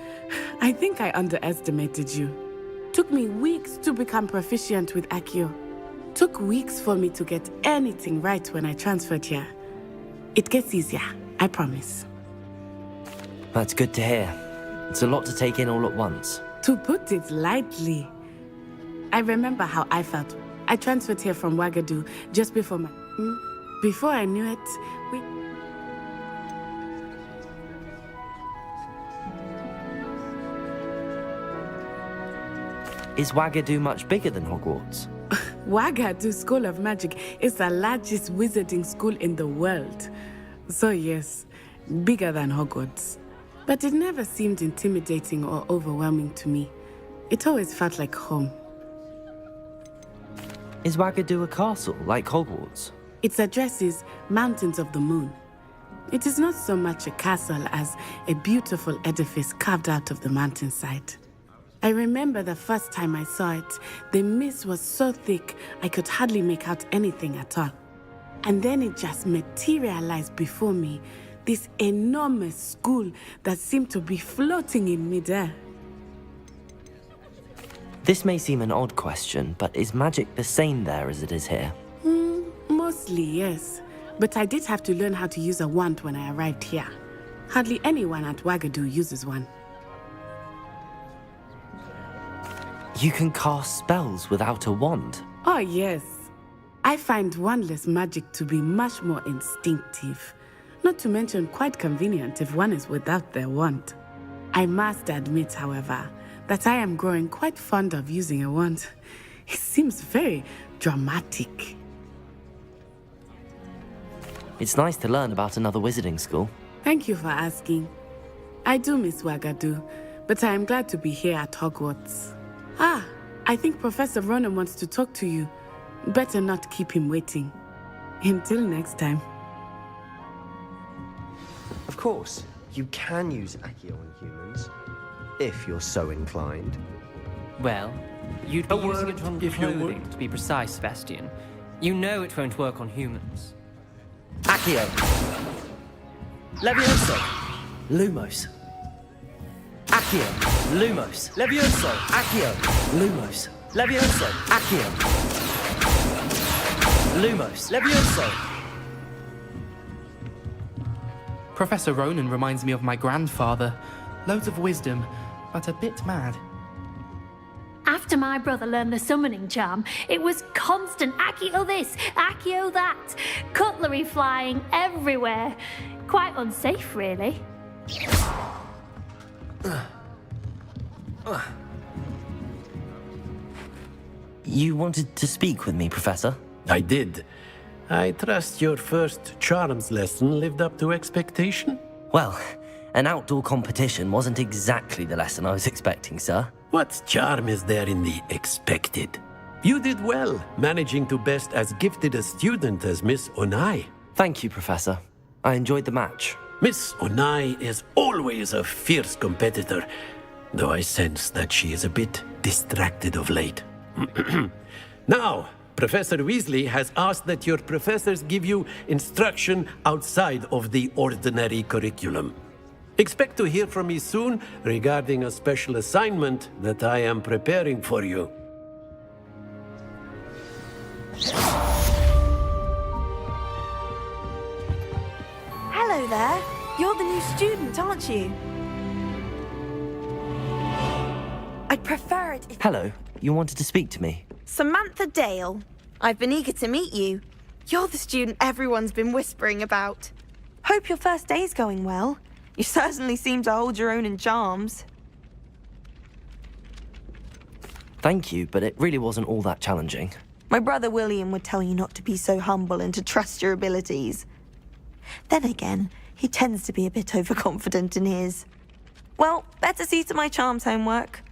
I think I underestimated you. Took me weeks to become proficient with Accio. Took weeks for me to get anything right when I transferred here. It gets easier, I promise. That's good to hear. It's a lot to take in all at once. To put it lightly, I remember how I felt. I transferred here from Wagadu just before my... Before I knew it, we... Is Wagadu much bigger than Hogwarts? Wagadu School of Magic is the largest wizarding school in the world. So yes, bigger than Hogwarts. But it never seemed intimidating or overwhelming to me. It always felt like home. Is Wagadu a castle, like Hogwarts? Its address is Mountains of the Moon. It is not so much a castle as a beautiful edifice carved out of the mountainside. I remember the first time I saw it, the mist was so thick I could hardly make out anything at all. And then it just materialized before me, this enormous school that seemed to be floating in midair. This may seem an odd question, but is magic the same there as it is here? Mostly, yes. But I did have to learn how to use a wand when I arrived here. Hardly anyone at Wagadu uses one. You can cast spells without a wand? Oh, yes. I find wandless magic to be much more instinctive. Not to mention quite convenient if one is without their wand. I must admit, however, that I am growing quite fond of using a wand. It seems very dramatic. It's nice to learn about another wizarding school. Thank you for asking. I do miss Wagadu, but I am glad to be here at Hogwarts. Ah, I think Professor Ronan wants to talk to you. Better not keep him waiting. Until next time. Of course, you can use Accio on humans, if you're so inclined. Well, you'd be using it on clothing, to be precise, Sebastian. You know it won't work on humans. Accio! Levioso! Lumos! Accio! Lumos! Levioso! Accio! Lumos! Levioso! Accio! Lumos! Levioso! Professor Ronan reminds me of my grandfather. Loads of wisdom, but a bit mad. After my brother learned the summoning charm, it was constant Accio this, Accio that. Cutlery flying everywhere. Quite unsafe, really. You wanted to speak with me, Professor? I did. I trust your first charms lesson lived up to expectation? Well, an outdoor competition wasn't exactly the lesson I was expecting, sir. What charm is there in the expected? You did well, managing to best as gifted a student as Miss Onai. Thank you, Professor. I enjoyed the match. Miss Onai is always a fierce competitor, though I sense that she is a bit distracted of late. Now, Professor Weasley has asked that your professors give you instruction outside of the ordinary curriculum. Expect to hear from me soon regarding a special assignment that I am preparing for you. Hello there. You're the new student, aren't you? I'd prefer it if... Hello, you wanted to speak to me? Samantha Dale. I've been eager to meet you. You're the student everyone's been whispering about. Hope your first day's going well. You certainly seem to hold your own in charms. Thank you, but it really wasn't all that challenging. My brother William would tell you not to be so humble and to trust your abilities. Then again, he tends to be a bit overconfident in his. Well, better see to my charms homework.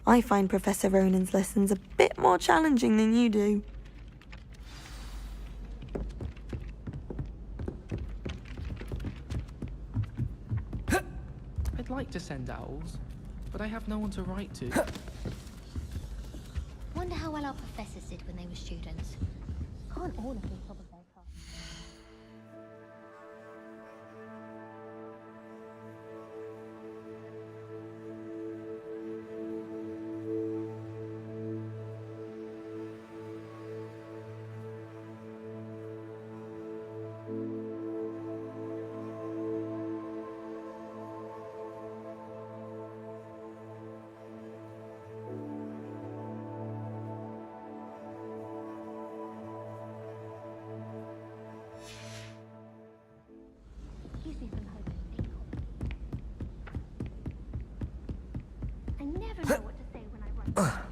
I find Professor Ronan's lessons a bit more challenging than you do. I'd like to send owls, but I have no one to write to. Wonder how well our professors did when they were students. Can't all of them top of their class. Ugh.